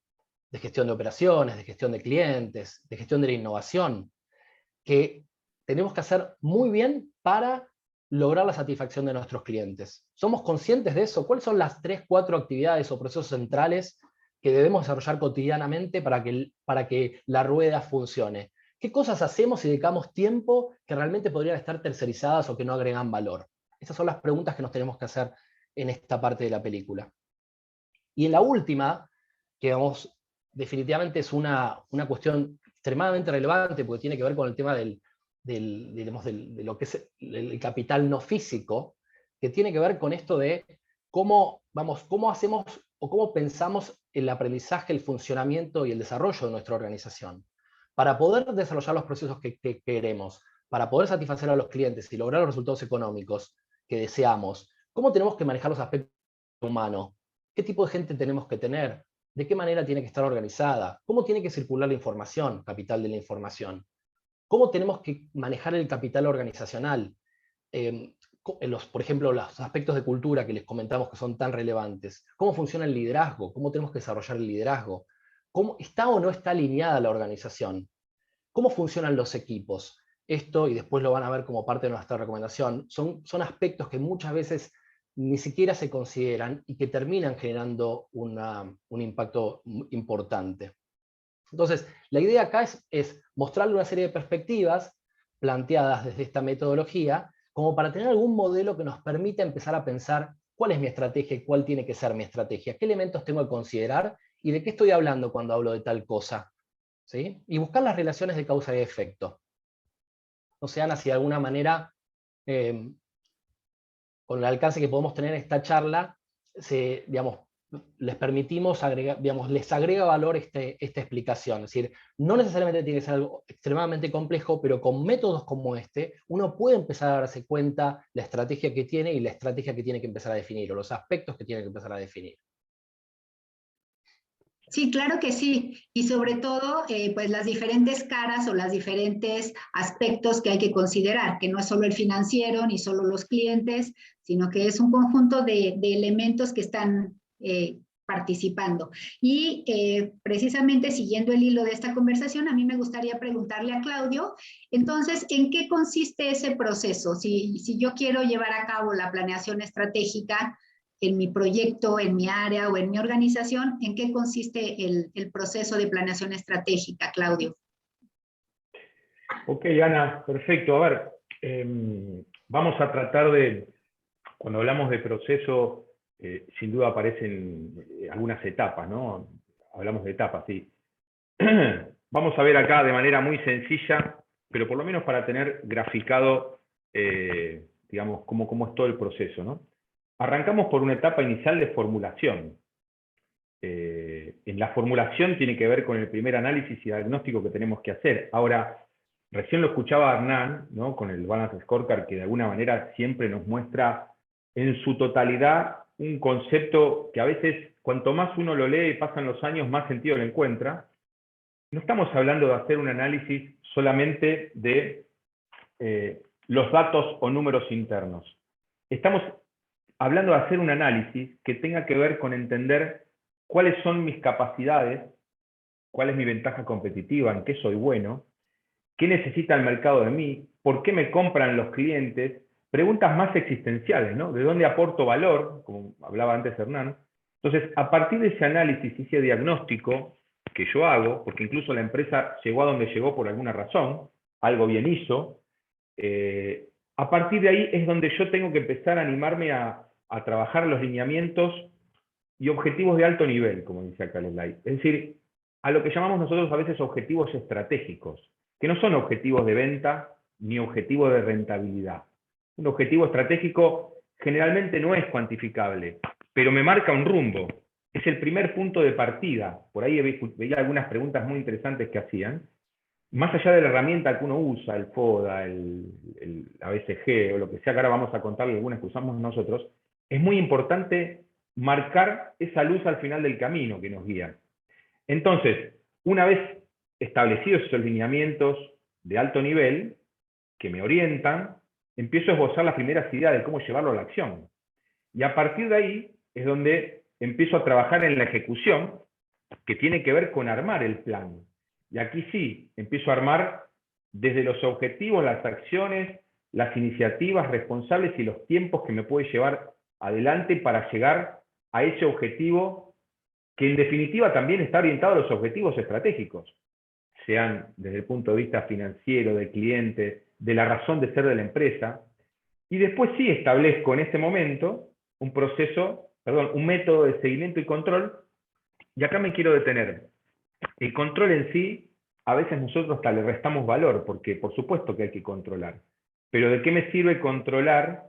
De gestión de operaciones, de gestión de clientes, de gestión de la innovación, que tenemos que hacer muy bien para lograr la satisfacción de nuestros clientes. ¿Somos conscientes de eso? ¿Cuáles son las 3, 4 actividades o procesos centrales que debemos desarrollar cotidianamente para que la rueda funcione? ¿Qué cosas hacemos y dedicamos tiempo que realmente podrían estar tercerizadas o que no agregan valor? Esas son las preguntas que nos tenemos que hacer en esta parte de la película. Y en la última, que definitivamente es una cuestión extremadamente relevante porque tiene que ver con el tema de lo que es el capital no físico, que tiene que ver con esto de cómo hacemos o cómo pensamos el aprendizaje, el funcionamiento y el desarrollo de nuestra organización. Para poder desarrollar los procesos que queremos, para poder satisfacer a los clientes y lograr los resultados económicos que deseamos, ¿cómo tenemos que manejar los aspectos humanos? ¿Qué tipo de gente tenemos que tener? ¿De qué manera tiene que estar organizada? ¿Cómo tiene que circular la información, capital de la información? ¿Cómo tenemos que manejar el capital organizacional? Por ejemplo, los aspectos de cultura que les comentamos que son tan relevantes. ¿Cómo funciona el liderazgo? ¿Cómo tenemos que desarrollar el liderazgo? ¿Cómo está o no está alineada la organización? ¿Cómo funcionan los equipos? Esto, y después lo van a ver como parte de nuestra recomendación, son aspectos que muchas veces ni siquiera se consideran y que terminan generando un impacto importante. Entonces, la idea acá es mostrarle una serie de perspectivas planteadas desde esta metodología, como para tener algún modelo que nos permita empezar a pensar cuál es mi estrategia y cuál tiene que ser mi estrategia, qué elementos tengo que considerar y de qué estoy hablando cuando hablo de tal cosa, ¿sí? Y buscar las relaciones de causa y efecto. O sea, si de alguna manera, con el alcance que podemos tener en esta charla, les permitimos agregar, les agrega valor esta explicación. Es decir, no necesariamente tiene que ser algo extremadamente complejo, pero con métodos como este, uno puede empezar a darse cuenta la estrategia que tiene y la estrategia que tiene que empezar a definir, o los aspectos que tiene que empezar a definir. Sí, claro que sí. Y sobre todo, pues las diferentes caras o los diferentes aspectos que hay que considerar, que no es solo el financiero ni solo los clientes, sino que es un conjunto de elementos que están participando. Y precisamente siguiendo el hilo de esta conversación, a mí me gustaría preguntarle a Claudio, entonces, ¿en qué consiste ese proceso? Si yo quiero llevar a cabo la planeación estratégica, en mi proyecto, en mi área o en mi organización, ¿en qué consiste el proceso de planeación estratégica, Claudio? Ok, Ana, perfecto. A ver, vamos a tratar de, cuando hablamos de proceso, sin duda aparecen algunas etapas, ¿no? Hablamos de etapas, sí. Vamos a ver acá de manera muy sencilla, pero por lo menos para tener graficado, digamos, cómo es todo el proceso, ¿no? Arrancamos por una etapa inicial de formulación. En la formulación tiene que ver con el primer análisis y diagnóstico que tenemos que hacer. Ahora, recién lo escuchaba Hernán, ¿no? Con el Balance Scorecard, que de alguna manera siempre nos muestra en su totalidad un concepto que a veces, cuanto más uno lo lee y pasan los años, más sentido le encuentra. No estamos hablando de hacer un análisis solamente de los datos o números internos. Estamos hablando de hacer un análisis que tenga que ver con entender cuáles son mis capacidades, cuál es mi ventaja competitiva, en qué soy bueno, qué necesita el mercado de mí, por qué me compran los clientes, preguntas más existenciales, ¿no? ¿De dónde aporto valor? Como hablaba antes Hernán. Entonces, a partir de ese análisis y ese diagnóstico que yo hago, porque incluso la empresa llegó a donde llegó por alguna razón, algo bien hizo, a partir de ahí es donde yo tengo que empezar a animarme a trabajar los lineamientos y objetivos de alto nivel, como dice acá el slide. Es decir, a lo que llamamos nosotros a veces objetivos estratégicos, que no son objetivos de venta ni objetivos de rentabilidad. Un objetivo estratégico generalmente no es cuantificable, pero me marca un rumbo. Es el primer punto de partida. Por ahí veía algunas preguntas muy interesantes que hacían. Más allá de la herramienta que uno usa, el FODA, el ABCG o lo que sea, que ahora vamos a contarle algunas que usamos nosotros, es muy importante marcar esa luz al final del camino que nos guía. Entonces, una vez establecidos esos lineamientos de alto nivel, que me orientan, empiezo a esbozar las primeras ideas de cómo llevarlo a la acción. Y a partir de ahí es donde empiezo a trabajar en la ejecución, que tiene que ver con armar el plan. Y aquí sí, empiezo a armar desde los objetivos, las acciones, las iniciativas responsables y los tiempos que me puede llevar adelante para llegar a ese objetivo que en definitiva también está orientado a los objetivos estratégicos, sean desde el punto de vista financiero, del cliente, de la razón de ser de la empresa. Y después sí establezco en este momento un método de seguimiento y control. Y acá me quiero detener. El control en sí, a veces nosotros hasta le restamos valor, porque por supuesto que hay que controlar. Pero ¿de qué me sirve controlar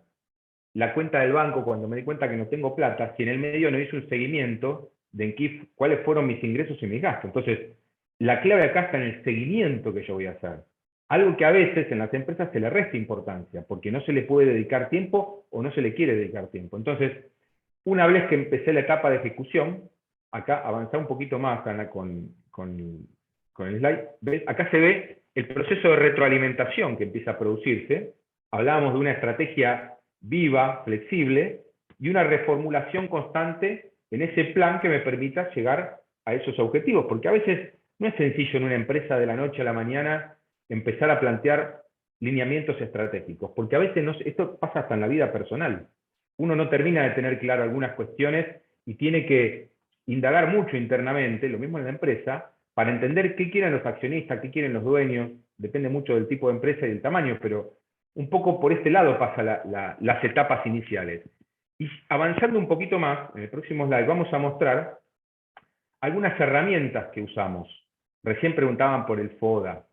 la cuenta del banco cuando me di cuenta que no tengo plata si en el medio no hice un seguimiento de cuáles fueron mis ingresos y mis gastos? Entonces, la clave acá está en el seguimiento que yo voy a hacer. Algo que a veces en las empresas se le resta importancia, porque no se le puede dedicar tiempo o no se le quiere dedicar tiempo. Entonces, una vez que empecé la etapa de ejecución, acá avanzar un poquito más, Ana, con el slide, ¿ves? Acá se ve el proceso de retroalimentación que empieza a producirse. Hablábamos de una estrategia viva, flexible, y una reformulación constante en ese plan que me permita llegar a esos objetivos, porque a veces no es sencillo en una empresa de la noche a la mañana empezar a plantear lineamientos estratégicos, porque a veces esto pasa hasta en la vida personal. Uno no termina de tener claro algunas cuestiones y tiene que indagar mucho internamente, lo mismo en la empresa, para entender qué quieren los accionistas, qué quieren los dueños, depende mucho del tipo de empresa y del tamaño, pero un poco por este lado pasan las etapas iniciales. Y avanzando un poquito más, en el próximo slide vamos a mostrar algunas herramientas que usamos. Recién preguntaban por el FODA,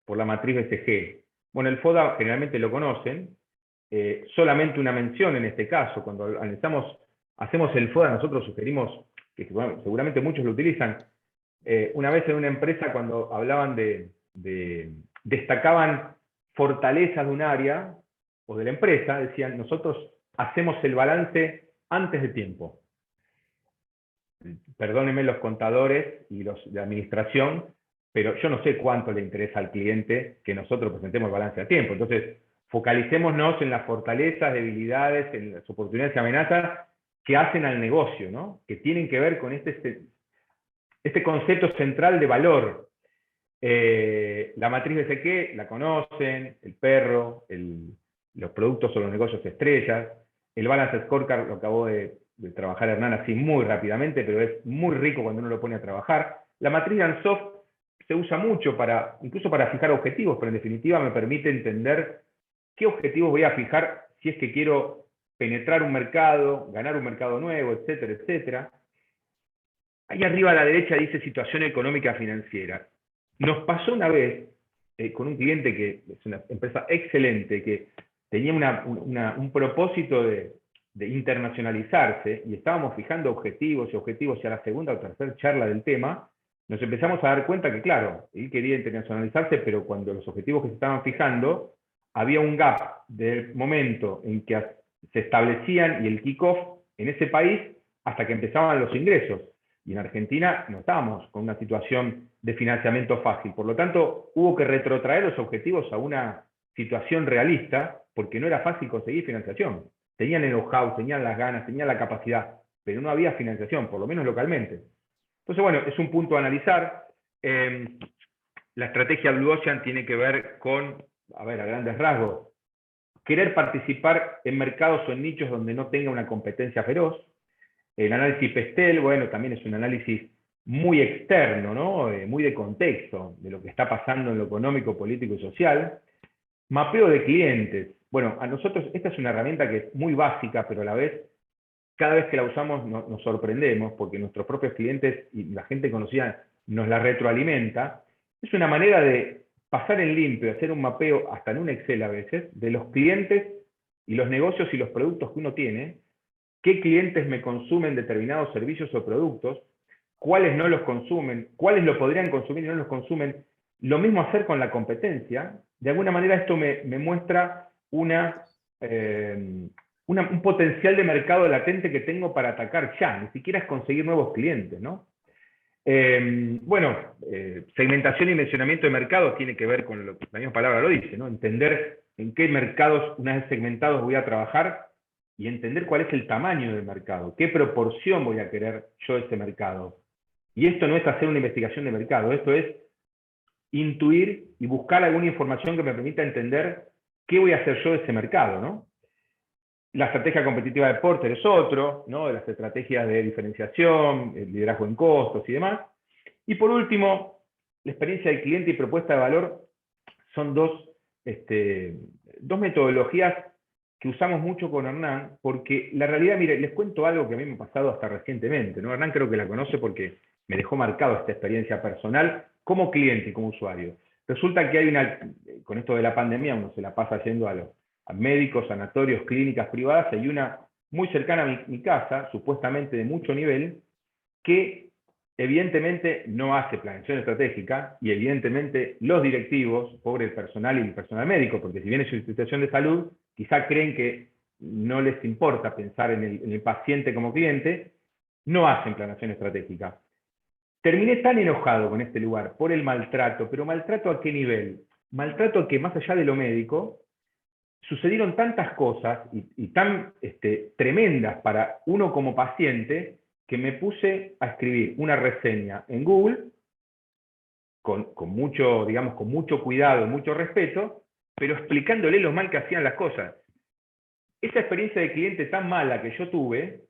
por la matriz BCG. Bueno, el FODA generalmente lo conocen, solamente una mención en este caso, cuando hacemos el FODA, nosotros sugerimos, que bueno, seguramente muchos lo utilizan, una vez en una empresa cuando hablaban destacaban fortalezas de un área o de la empresa, decían, nosotros hacemos el balance antes de tiempo. Perdónenme los contadores y los de administración, pero yo no sé cuánto le interesa al cliente que nosotros presentemos el balance a tiempo. Entonces, focalicémonos en las fortalezas, debilidades, en las oportunidades y amenazas que hacen al negocio, ¿no? Que tienen que ver con este concepto central de valor. La matriz de SQ la conocen, el perro, los productos o los negocios estrellas, el Balance Scorecard lo acabó de trabajar Hernán así muy rápidamente, pero es muy rico cuando uno lo pone a trabajar. La matriz de Ansoff se usa mucho incluso para fijar objetivos, pero en definitiva me permite entender qué objetivos voy a fijar si es que quiero penetrar un mercado, ganar un mercado nuevo, etcétera, etcétera. Ahí arriba a la derecha dice situación económica financiera. Nos pasó una vez con un cliente que es una empresa excelente, que tenía un propósito de internacionalizarse, y estábamos fijando objetivos, y a la segunda o tercera charla del tema, nos empezamos a dar cuenta que, claro, él quería internacionalizarse, pero cuando los objetivos que se estaban fijando, había un gap del momento en que se establecían y el kick-off en ese país hasta que empezaban los ingresos. Y en Argentina no estábamos con una situación de financiamiento fácil. Por lo tanto, hubo que retrotraer los objetivos a una situación realista, porque no era fácil conseguir financiación. Tenían el know-how, tenían las ganas, tenían la capacidad, pero no había financiación, por lo menos localmente. Entonces, bueno, es un punto a analizar. La estrategia Blue Ocean tiene que ver con, a grandes rasgos, querer participar en mercados o en nichos donde no tenga una competencia feroz. El análisis Pestel, bueno, también es un análisis muy externo, ¿no? Muy de contexto, de lo que está pasando en lo económico, político y social. Mapeo de clientes. Bueno, a nosotros esta es una herramienta que es muy básica, pero a la vez, cada vez que la usamos nos sorprendemos, porque nuestros propios clientes y la gente conocida nos la retroalimenta. Es una manera de pasar en limpio, hacer un mapeo, hasta en un Excel a veces, de los clientes y los negocios y los productos que uno tiene, qué clientes me consumen determinados servicios o productos, cuáles no los consumen, cuáles lo podrían consumir y no los consumen. Lo mismo hacer con la competencia. De alguna manera esto me muestra un potencial de mercado latente que tengo para atacar ya, ni siquiera es conseguir nuevos clientes, ¿no? Segmentación y dimensionamiento de mercados tiene que ver con lo que la misma palabra lo dice, ¿no? Entender en qué mercados, una vez segmentados, voy a trabajar y entender cuál es el tamaño del mercado, qué proporción voy a querer yo de ese mercado. Y esto no es hacer una investigación de mercado, esto es intuir y buscar alguna información que me permita entender qué voy a hacer yo de ese mercado, ¿no? La estrategia competitiva de Porter es otro, ¿no? De las estrategias de diferenciación, el liderazgo en costos y demás. Y por último, la experiencia del cliente y propuesta de valor son dos metodologías que usamos mucho con Hernán, porque la realidad, mire, les cuento algo que a mí me ha pasado hasta recientemente, ¿no? Hernán creo que la conoce porque me dejó marcado esta experiencia personal como cliente y como usuario. Resulta que con esto de la pandemia, uno se la pasa yendo a médicos, sanatorios, clínicas privadas, hay una muy cercana a mi casa, supuestamente de mucho nivel, que evidentemente no hace planeación estratégica, y evidentemente los directivos, pobre el personal y el personal médico, porque si bien es una institución de salud, quizá creen que no les importa pensar en el paciente como cliente, no hacen planeación estratégica. Terminé tan enojado con este lugar por el maltrato, pero ¿maltrato a qué nivel? Maltrato que más allá de lo médico, sucedieron tantas cosas y tan tremendas para uno como paciente, que me puse a escribir una reseña en Google, con mucho cuidado, mucho respeto, pero explicándole lo mal que hacían las cosas. Esa experiencia de cliente tan mala que yo tuve,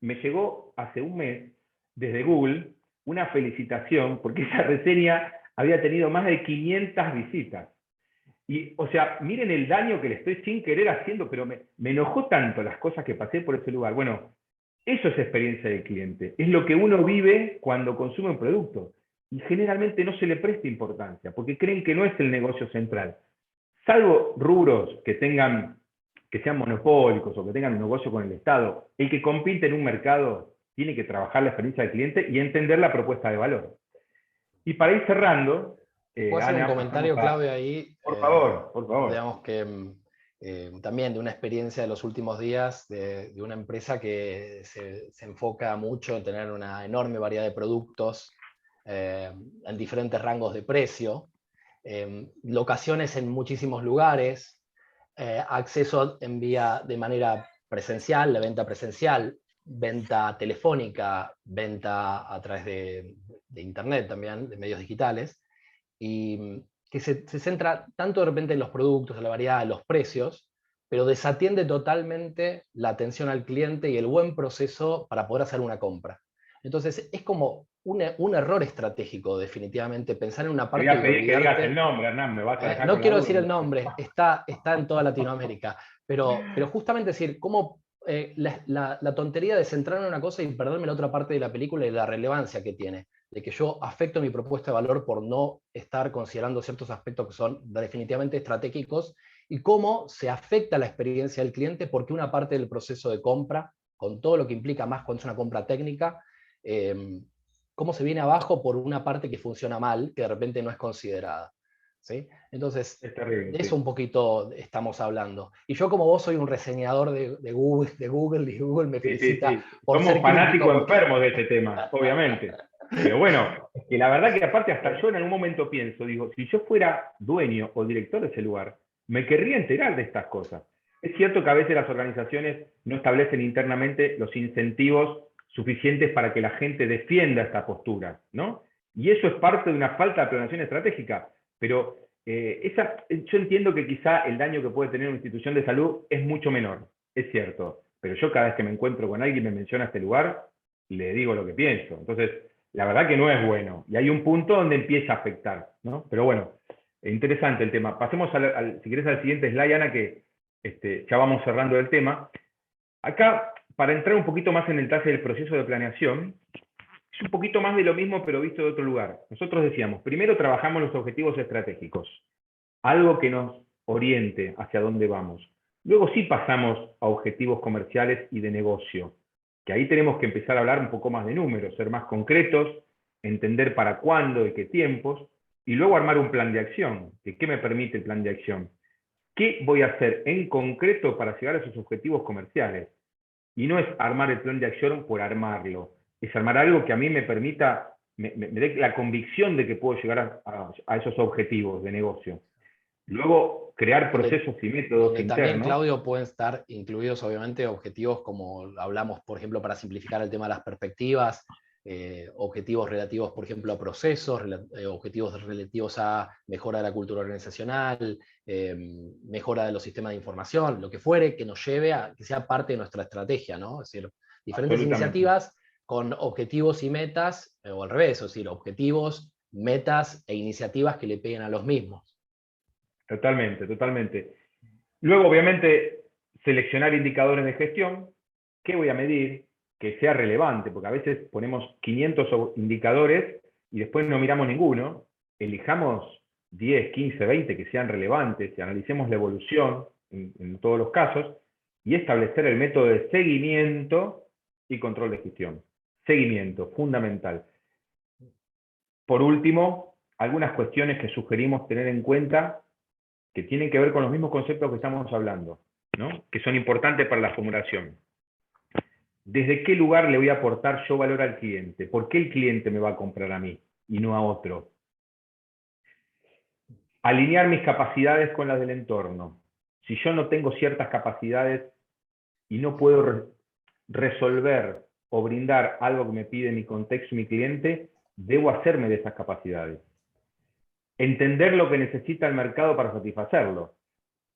me llegó hace un mes, desde Google, una felicitación, porque esa reseña había tenido más de 500 visitas. Y, o sea, miren el daño que le estoy sin querer haciendo, pero me enojó tanto las cosas que pasé por ese lugar. Bueno, eso es experiencia del cliente. Es lo que uno vive cuando consume un producto. Y generalmente no se le presta importancia, porque creen que no es el negocio central. Salvo rubros que sean monopólicos o que tengan un negocio con el Estado, el que compite en un mercado tiene que trabajar la experiencia del cliente y entender la propuesta de valor. Y para ir cerrando... ¿Puedo hacer un comentario clave ahí? Por favor, por favor. Digamos que también de una experiencia de los últimos días de una empresa que se enfoca mucho en tener una enorme variedad de productos en diferentes rangos de precio, locaciones en muchísimos lugares, acceso de manera presencial, la venta presencial, venta telefónica, venta a través de internet también, de medios digitales, y que se centra tanto de repente en los productos, en la variedad, en los precios, pero desatiende totalmente la atención al cliente y el buen proceso para poder hacer una compra. Entonces es como un error estratégico, definitivamente, pensar en una parte... Te voy a pedir que digas el nombre, Hernán, me vas a dejar no quiero decir el nombre, está en toda Latinoamérica, pero justamente decir cómo la tontería de centrar en una cosa y perderme la otra parte de la película y la relevancia que tiene, de que yo afecto mi propuesta de valor por no estar considerando ciertos aspectos que son definitivamente estratégicos, y cómo se afecta la experiencia del cliente porque una parte del proceso de compra, con todo lo que implica más cuando es una compra técnica, cómo se viene abajo por una parte que funciona mal, que de repente no es considerada. ¿Sí? Entonces, terrible, de eso un poquito estamos hablando. Y yo, como vos, soy un reseñador de Google, y Google me felicita por Somos ser fanáticos crítico, enfermos de este tema, obviamente. Pero bueno, que la verdad que aparte hasta yo en algún momento pienso, digo, si yo fuera dueño o director de ese lugar, me querría enterar de estas cosas. Es cierto que a veces las organizaciones no establecen internamente los incentivos suficientes para que la gente defienda esta postura, ¿no? Y eso es parte de una falta de planeación estratégica, pero yo entiendo que quizá el daño que puede tener una institución de salud es mucho menor, es cierto, pero yo cada vez que me encuentro con alguien que me menciona este lugar, le digo lo que pienso. Entonces, la verdad que no es bueno, y hay un punto donde empieza a afectar, ¿no? Pero bueno, interesante el tema. Pasemos, si querés, al siguiente slide, Ana, que ya vamos cerrando el tema. Acá, para entrar un poquito más en el detalle del proceso de planeación, es un poquito más de lo mismo, pero visto de otro lugar. Nosotros decíamos, primero trabajamos los objetivos estratégicos, algo que nos oriente hacia dónde vamos. Luego sí pasamos a objetivos comerciales y de negocio, que ahí tenemos que empezar a hablar un poco más de números, ser más concretos, entender para cuándo y qué tiempos, y luego armar un plan de acción. ¿Qué me permite el plan de acción? ¿Qué voy a hacer en concreto para llegar a esos objetivos comerciales? Y no es armar el plan de acción por armarlo, es armar algo que a mí me permita, me dé la convicción de que puedo llegar a esos objetivos de negocio. Luego, crear procesos y métodos internos. También, Claudio, pueden estar incluidos, obviamente, objetivos como hablamos, por ejemplo, para simplificar el tema de las perspectivas, objetivos relativos, por ejemplo, a procesos, objetivos relativos a mejora de la cultura organizacional, mejora de los sistemas de información, lo que fuere, que nos lleve a que sea parte de nuestra estrategia, ¿no? Es decir, diferentes iniciativas con objetivos y metas, o al revés, es decir, objetivos, metas e iniciativas que le peguen a los mismos. Totalmente, totalmente. Luego, obviamente, seleccionar indicadores de gestión. ¿Qué voy a medir? Que sea relevante, porque a veces ponemos 500 indicadores y después no miramos ninguno. Elijamos 10, 15, 20 que sean relevantes y analicemos la evolución en todos los casos y establecer el método de seguimiento y control de gestión. Seguimiento, fundamental. Por último, algunas cuestiones que sugerimos tener en cuenta que tienen que ver con los mismos conceptos que estamos hablando, ¿no? Que son importantes para la formulación. ¿Desde qué lugar le voy a aportar yo valor al cliente? ¿Por qué el cliente me va a comprar a mí y no a otro? Alinear mis capacidades con las del entorno. Si yo no tengo ciertas capacidades y no puedo resolver o brindar algo que me pide mi contexto y mi cliente, debo hacerme de esas capacidades. Entender lo que necesita el mercado para satisfacerlo.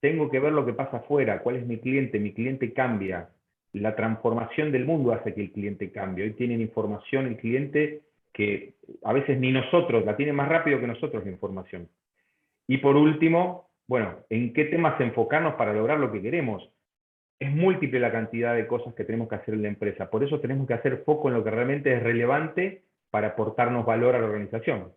Tengo que ver lo que pasa afuera, cuál es mi cliente cambia. La transformación del mundo hace que el cliente cambie. Hoy tienen información el cliente que a veces ni nosotros, la tiene más rápido que nosotros la información. Y por último, bueno, ¿en qué temas enfocarnos para lograr lo que queremos? Es múltiple la cantidad de cosas que tenemos que hacer en la empresa. Por eso tenemos que hacer foco en lo que realmente es relevante para aportarnos valor a la organización.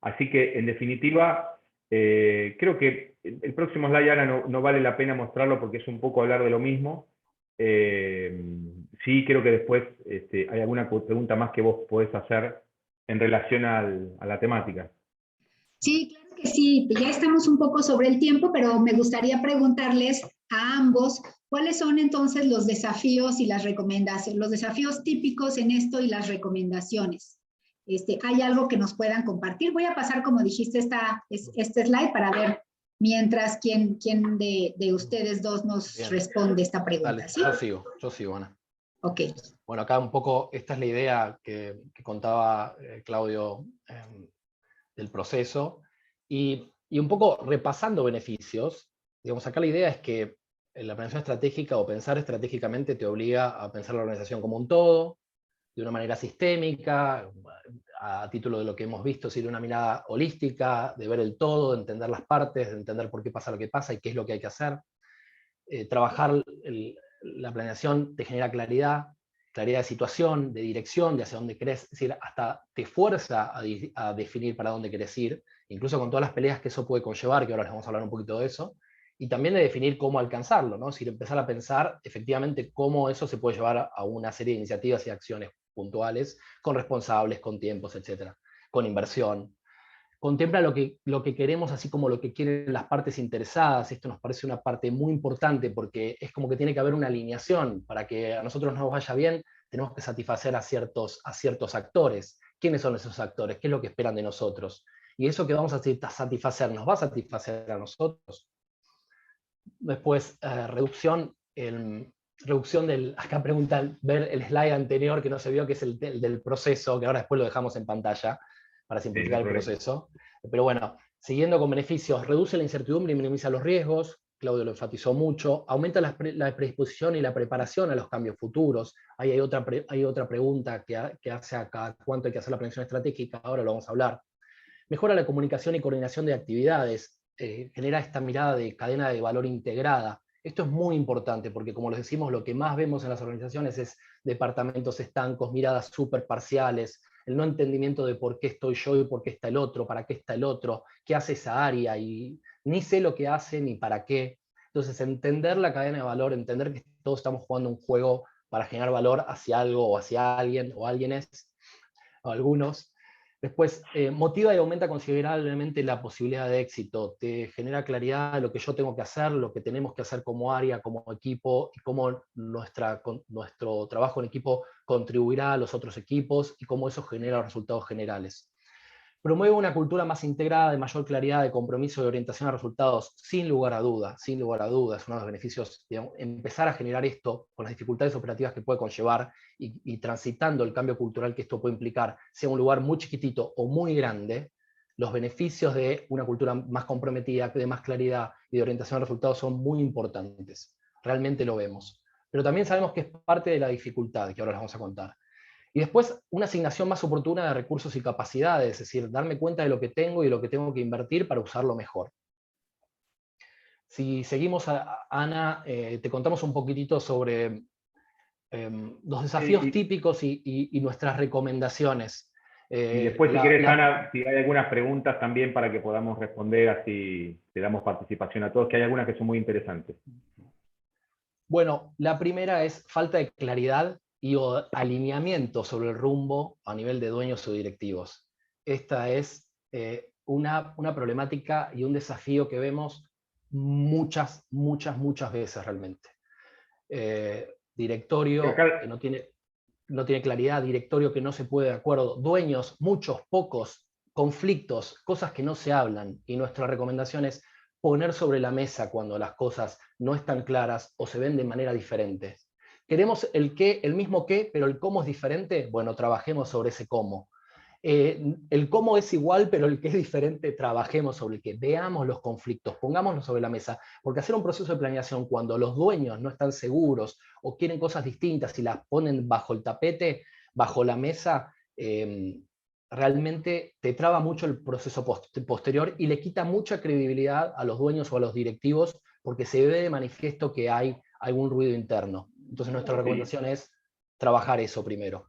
Así que, en definitiva, creo que el próximo slide ahora no vale la pena mostrarlo porque es un poco hablar de lo mismo. Sí, creo que después hay alguna pregunta más que vos podés hacer en relación a la temática. Sí, claro que sí. Ya estamos un poco sobre el tiempo, pero me gustaría preguntarles a ambos cuáles son entonces los desafíos y las recomendaciones, los desafíos típicos en esto y las recomendaciones. ¿Hay algo que nos puedan compartir? Voy a pasar, como dijiste, este slide para ver mientras quién de ustedes dos nos responde esta pregunta. Dale, ¿Sí? yo sigo, Ana. Ok. Bueno, acá un poco, esta es la idea que contaba Claudio del proceso, y un poco repasando beneficios, digamos, acá la idea es que la planeación estratégica o pensar estratégicamente te obliga a pensar la organización como un todo, de una manera sistémica, a título de lo que hemos visto, de una mirada holística, de ver el todo, de entender las partes, de entender por qué pasa lo que pasa y qué es lo que hay que hacer. Trabajar la planeación te genera claridad de situación, de dirección, de hacia dónde querés, es decir, hasta te fuerza a definir para dónde querés ir, incluso con todas las peleas que eso puede conllevar, que ahora les vamos a hablar un poquito de eso, y también de definir cómo alcanzarlo, ¿no? Es decir, empezar a pensar efectivamente cómo eso se puede llevar a una serie de iniciativas y acciones puntuales, con responsables, con tiempos, etcétera, con inversión. Contempla lo que queremos, así como lo que quieren las partes interesadas. Esto nos parece una parte muy importante porque es como que tiene que haber una alineación. Para que a nosotros nos vaya bien, tenemos que satisfacer a ciertos actores. ¿Quiénes son esos actores? ¿Qué es lo que esperan de nosotros? Y eso que vamos a satisfacer, ¿nos va a satisfacer a nosotros? Después, reducción del, acá preguntan, ver el slide anterior que no se vio, que es el del proceso, que ahora después lo dejamos en pantalla para simplificar el proceso. Pero bueno, siguiendo con beneficios, reduce la incertidumbre y minimiza los riesgos, Claudio lo enfatizó mucho, aumenta la predisposición y la preparación a los cambios futuros. Ahí hay otra pregunta que hace acá, ¿cuánto hay que hacer la planeación estratégica? Ahora lo vamos a hablar. Mejora la comunicación y coordinación de actividades, genera esta mirada de cadena de valor integrada. Esto es muy importante porque, como les decimos, lo que más vemos en las organizaciones es departamentos estancos, miradas súper parciales, el no entendimiento de por qué estoy yo y por qué está el otro, para qué está el otro, qué hace esa área, y ni sé lo que hace ni para qué. Entonces, entender la cadena de valor, entender que todos estamos jugando un juego para generar valor hacia algo o hacia alguien o alguienes, o algunos. Después, motiva y aumenta considerablemente la posibilidad de éxito, te genera claridad de lo que yo tengo que hacer, lo que tenemos que hacer como área, como equipo, y cómo nuestro trabajo en equipo contribuirá a los otros equipos, y cómo eso genera resultados generales. Promueve una cultura más integrada, de mayor claridad, de compromiso y orientación a resultados, sin lugar a dudas, es uno de los beneficios, digamos, empezar a generar esto con las dificultades operativas que puede conllevar y transitando el cambio cultural que esto puede implicar, sea un lugar muy chiquitito o muy grande, los beneficios de una cultura más comprometida, de más claridad y de orientación a resultados son muy importantes. Realmente lo vemos. Pero también sabemos que es parte de la dificultad, que ahora les vamos a contar. Y después, una asignación más oportuna de recursos y capacidades, es decir, darme cuenta de lo que tengo y de lo que tengo que invertir para usarlo mejor. Si seguimos, Ana, te contamos un poquitito sobre los desafíos típicos y nuestras recomendaciones. Y después, si querés, Ana, si hay algunas preguntas también para que podamos responder, así le damos participación a todos, que hay algunas que son muy interesantes. Bueno, la primera es falta de claridad y alineamiento sobre el rumbo a nivel de dueños o directivos. Esta es una problemática y un desafío que vemos muchas veces realmente. Directorio que no tiene claridad, directorio que no se puede de acuerdo, dueños, muchos, pocos, conflictos, cosas que no se hablan, y nuestra recomendación es poner sobre la mesa cuando las cosas no están claras o se ven de manera diferente. ¿Queremos el mismo qué, pero el cómo es diferente? Bueno, trabajemos sobre ese cómo. El cómo es igual, pero el qué es diferente, trabajemos sobre el qué. Veamos los conflictos, pongámoslos sobre la mesa, porque hacer un proceso de planeación cuando los dueños no están seguros o quieren cosas distintas y las ponen bajo el tapete, bajo la mesa, realmente te traba mucho el proceso posterior y le quita mucha credibilidad a los dueños o a los directivos, porque se ve de manifiesto que hay algún ruido interno. Entonces nuestra recomendación es trabajar eso primero.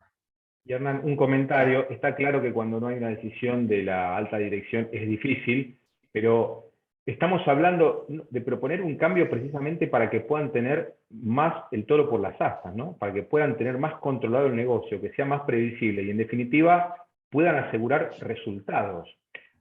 Y Hernán, un comentario. Está claro que cuando no hay una decisión de la alta dirección es difícil, pero estamos hablando de proponer un cambio precisamente para que puedan tener más el toro por las astas, ¿no? Para que puedan tener más controlado el negocio, que sea más previsible y en definitiva puedan asegurar resultados.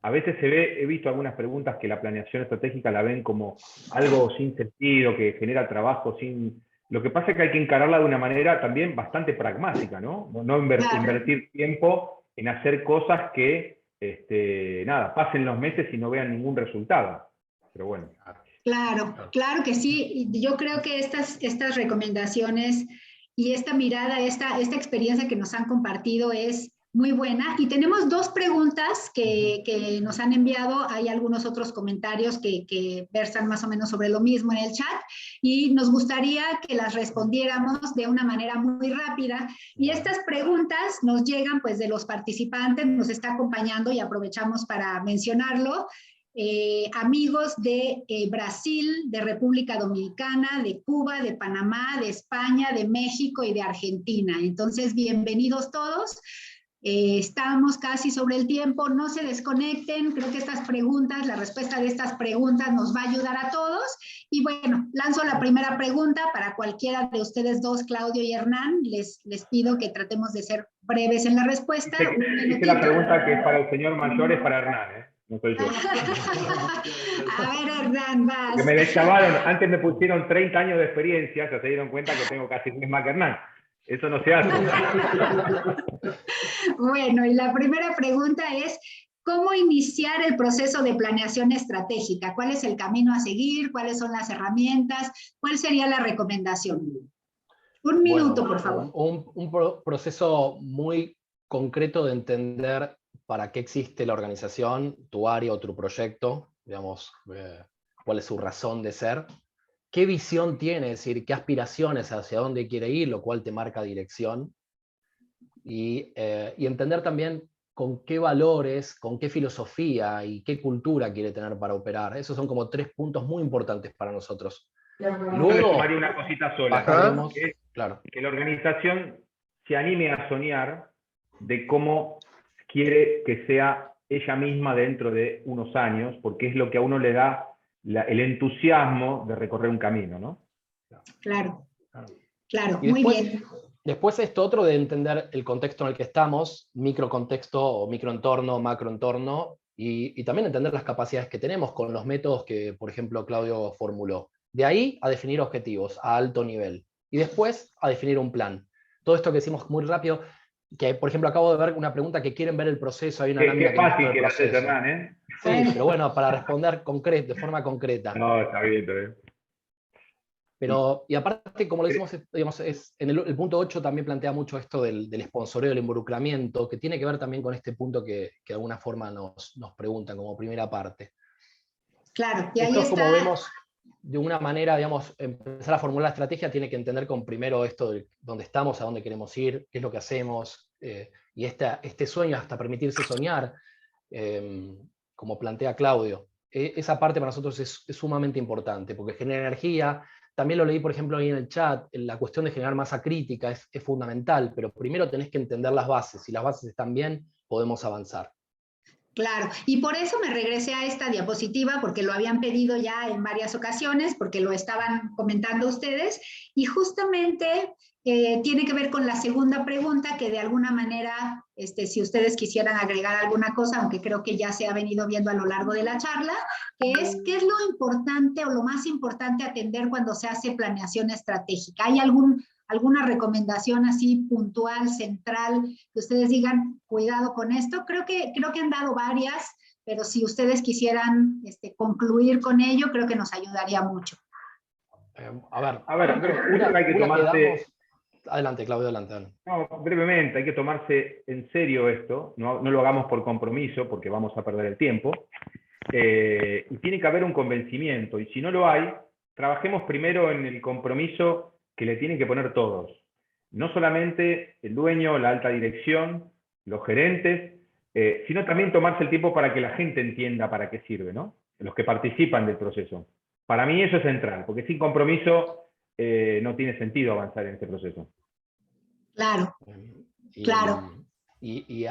A veces he visto algunas preguntas que la planeación estratégica la ven como algo sin sentido, que genera trabajo sin... Lo que pasa es que hay que encararla de una manera también bastante pragmática, ¿no? No invertir tiempo en hacer cosas que, pasen los meses y no vean ningún resultado. Pero bueno. Claro que sí. Yo creo que estas recomendaciones y esta mirada, esta experiencia que nos han compartido es muy buena. Y tenemos dos preguntas que nos han enviado. Hay algunos otros comentarios que versan más o menos sobre lo mismo en el chat y nos gustaría que las respondiéramos de una manera muy rápida. Y estas preguntas nos llegan pues de los participantes, nos está acompañando y aprovechamos para mencionarlo. Amigos de Brasil, de República Dominicana, de Cuba, de Panamá, de España, de México y de Argentina. Entonces, bienvenidos todos. Estamos casi sobre el tiempo, no se desconecten, creo que estas preguntas, la respuesta de estas preguntas nos va a ayudar a todos. Y bueno, lanzo la primera pregunta para cualquiera de ustedes dos, Claudio y Hernán. Les pido que tratemos de ser breves en la respuesta. Hice la pregunta que es para el señor mayor, es para Hernán, ¿eh? No soy yo. A ver, Hernán, vas. Porque me deschavaron, antes me pusieron 30 años de experiencia, se dieron cuenta que tengo casi 10 más que Hernán. Eso no se hace. Bueno, y la primera pregunta es, ¿cómo iniciar el proceso de planeación estratégica? ¿Cuál es el camino a seguir? ¿Cuáles son las herramientas? ¿Cuál sería la recomendación? Un minuto, por favor. Un proceso muy concreto de entender para qué existe la organización, tu área o tu proyecto, digamos, cuál es su razón de ser, qué visión tiene, es decir, qué aspiraciones, hacia dónde quiere ir, lo cual te marca dirección, y entender también con qué valores, con qué filosofía y qué cultura quiere tener para operar. Esos son como 3 puntos muy importantes para nosotros. Yo le sumaría una cosita sola, bajaremos, que es claro. que la organización se anime a soñar de cómo quiere que sea ella misma dentro de unos años, porque es lo que a uno le da el entusiasmo de recorrer un camino, ¿no? Claro, claro, Y muy después, bien. después esto otro de entender el contexto en el que estamos, microcontexto o microentorno, macroentorno, y también entender las capacidades que tenemos con los métodos que, por ejemplo, Claudio formuló. De ahí a definir objetivos a alto nivel. Y después a definir un plan. Todo esto que decimos muy rápido, que por ejemplo acabo de ver una pregunta que quieren ver el proceso, hay una lámina Qué que muestra fácil el que la haces, proceso. Hernán, ¿eh? Sí, pero bueno, para responder de forma concreta. No, está bien, está bien. Pero, y aparte, como lo decimos, digamos, en el punto 8 también plantea mucho esto del sponsoreo, del involucramiento, que tiene que ver también con este punto que de alguna forma nos preguntan como primera parte. Claro, y ahí Esto es como está. vemos, de una manera, digamos, empezar a formular la estrategia tiene que entender con primero esto de dónde estamos, a dónde queremos ir, qué es lo que hacemos, y este sueño hasta permitirse soñar, como plantea Claudio. Esa parte para nosotros es sumamente importante, porque genera energía. También lo leí, por ejemplo, ahí en el chat, la cuestión de generar masa crítica es fundamental, pero primero tenés que entender las bases. Si las bases están bien, podemos avanzar. Claro, y por eso me regresé a esta diapositiva, porque lo habían pedido ya en varias ocasiones, porque lo estaban comentando ustedes, y justamente tiene que ver con la segunda pregunta, que de alguna manera, si ustedes quisieran agregar alguna cosa, aunque creo que ya se ha venido viendo a lo largo de la charla, que es, ¿qué es lo importante o lo más importante atender cuando se hace planeación estratégica? ¿Hay alguna recomendación así puntual, central, que ustedes digan, cuidado con esto? Creo que han dado varias, pero si ustedes quisieran concluir con ello, creo que nos ayudaría mucho. A ver, una que damos... Adelante, Claudio, adelante. No, brevemente, hay que tomarse en serio esto, no lo hagamos por compromiso, porque vamos a perder el tiempo, y tiene que haber un convencimiento, y si no lo hay, trabajemos primero en el compromiso que le tienen que poner todos. No solamente el dueño, la alta dirección, los gerentes, sino también tomarse el tiempo para que la gente entienda para qué sirve, ¿no? Los que participan del proceso. Para mí eso es central, porque sin compromiso no tiene sentido avanzar en este proceso. Claro, claro. Y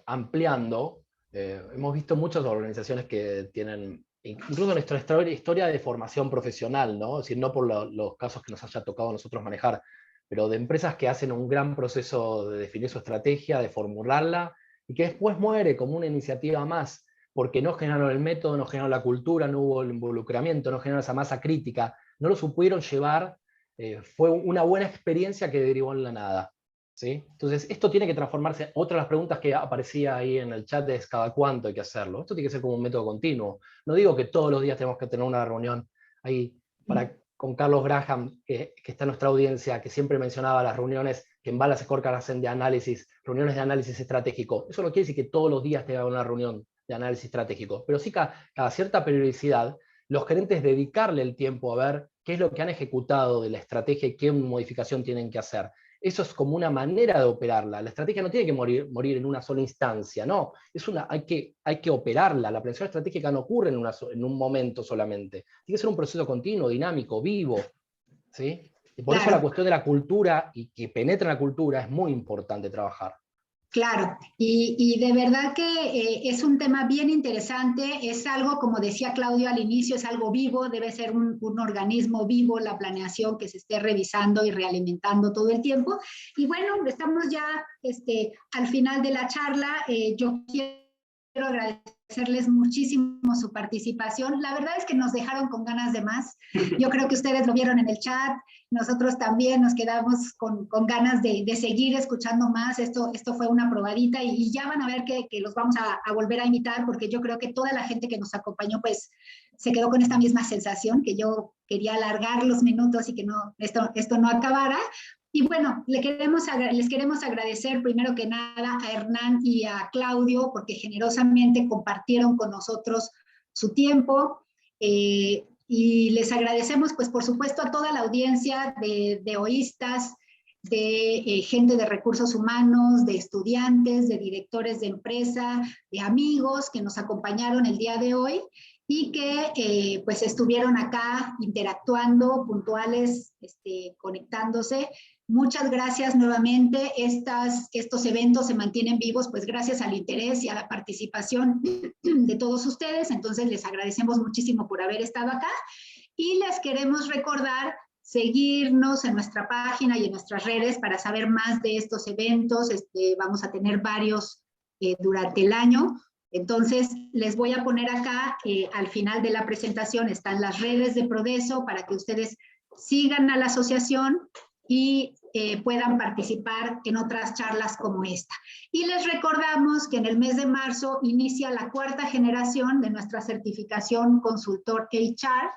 ampliando, hemos visto muchas organizaciones que tienen, incluso nuestra historia de formación profesional, ¿no? Es decir, no por los casos que nos haya tocado a nosotros manejar, pero de empresas que hacen un gran proceso de definir su estrategia, de formularla, y que después muere como una iniciativa más, porque no generaron el método, no generaron la cultura, no hubo el involucramiento, no generaron esa masa crítica, no lo supieron llevar, fue una buena experiencia que derivó en la nada. ¿Sí? Entonces, esto tiene que transformarse. Otra de las preguntas que aparecía ahí en el chat es cada cuánto hay que hacerlo. Esto tiene que ser como un método continuo. No digo que todos los días tenemos que tener una reunión. Ahí, con Carlos Graham, que está en nuestra audiencia, que siempre mencionaba las reuniones que en Balas Scorecard hacen de análisis, reuniones de análisis estratégico. Eso no quiere decir que todos los días tenga una reunión de análisis estratégico, pero sí cada cierta periodicidad, los gerentes dedicarle el tiempo a ver qué es lo que han ejecutado de la estrategia y qué modificación tienen que hacer. Eso es como una manera de operarla. La estrategia no tiene que morir en una sola instancia, no. Hay que operarla. La planeación estratégica no ocurre en un momento solamente. Tiene que ser un proceso continuo, dinámico, vivo. ¿Sí? Y por eso la cuestión de la cultura y que penetra en la cultura es muy importante trabajar. Claro, y de verdad que es un tema bien interesante, es algo, como decía Claudio al inicio, es algo vivo, debe ser un organismo vivo, la planeación que se esté revisando y realimentando todo el tiempo. Y bueno, estamos ya al final de la charla, yo quiero agradecerles muchísimo su participación. La verdad es que nos dejaron con ganas de más. Yo creo que ustedes lo vieron en el chat, nosotros también nos quedamos con ganas de seguir escuchando más. Esto fue una probadita y ya van a ver que los vamos a volver a invitar, porque yo creo que toda la gente que nos acompañó pues se quedó con esta misma sensación, que yo quería alargar los minutos y que esto no acabara. Y bueno, les queremos agradecer primero que nada a Hernán y a Claudio, porque generosamente compartieron con nosotros su tiempo. Y les agradecemos, pues por supuesto, a toda la audiencia de OISTAS, de gente de recursos humanos, de estudiantes, de directores de empresa, de amigos que nos acompañaron el día de hoy y que pues estuvieron acá interactuando, puntuales, conectándose. Muchas gracias nuevamente. Estos eventos se mantienen vivos pues gracias al interés y a la participación de todos ustedes. Entonces les agradecemos muchísimo por haber estado acá y les queremos recordar seguirnos en nuestra página y en nuestras redes para saber más de estos eventos. Vamos a tener varios durante el año. Entonces, les voy a poner acá, al final de la presentación, están las redes de Prodeso para que ustedes sigan a la asociación y puedan participar en otras charlas como esta. Y les recordamos que en el mes de marzo inicia la 4ª generación de nuestra certificación consultor HR.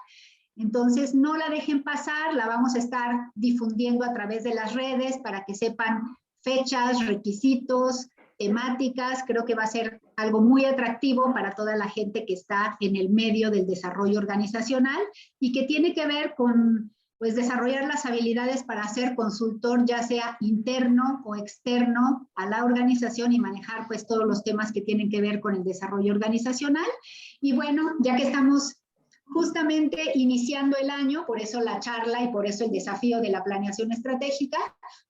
Entonces, no la dejen pasar, la vamos a estar difundiendo a través de las redes para que sepan fechas, requisitos, temáticas. Creo que va a ser algo muy atractivo para toda la gente que está en el medio del desarrollo organizacional y que tiene que ver con pues, desarrollar las habilidades para ser consultor, ya sea interno o externo a la organización y manejar pues, todos los temas que tienen que ver con el desarrollo organizacional. Y bueno, ya que estamos justamente iniciando el año, por eso la charla y por eso el desafío de la planeación estratégica,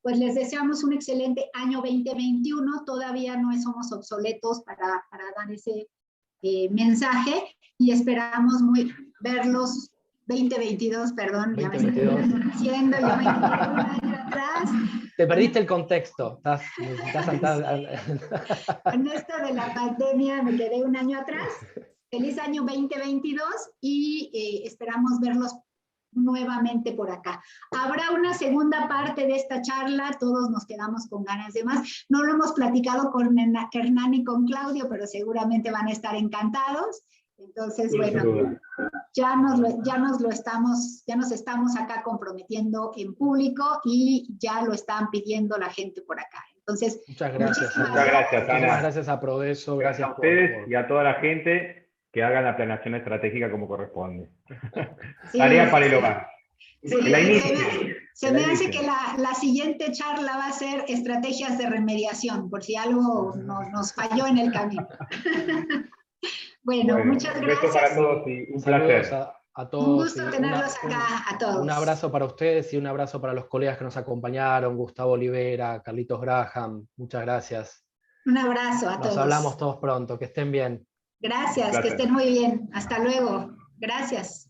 pues les deseamos un excelente año 2021, todavía no somos obsoletos para dar ese mensaje y esperamos verlos 2022, perdón, 2022. Ya me estoy haciendo, yo me quedé un año atrás. Te perdiste el contexto. Necesitas saltar. Con esto de la pandemia me quedé un año atrás. Feliz año 2022 y esperamos verlos nuevamente por acá. Habrá una segunda parte de esta charla, todos nos quedamos con ganas de más. No lo hemos platicado con Hernán y con Claudio, pero seguramente van a estar encantados. Entonces, bueno, ya nos estamos acá comprometiendo en público y ya lo están pidiendo la gente por acá. Entonces, muchas gracias. Muchas gracias, Ana. Muchas gracias a Prodeso. Gracias a ustedes y a toda la gente que hagan la planeación estratégica como corresponde. Sí, Tarea para el hogar. Sí, se me hace que la siguiente charla va a ser estrategias de remediación, por si algo nos falló en el camino. Bueno, muchas gracias. Un beso para todos y un placer. A todos. Un gusto tenerlos acá a todos. Un abrazo para ustedes y un abrazo para los colegas que nos acompañaron, Gustavo Olivera, Carlitos Graham, muchas gracias. Un abrazo a todos. Nos hablamos todos pronto, que estén bien. Gracias, que estén muy bien. Hasta luego. Gracias.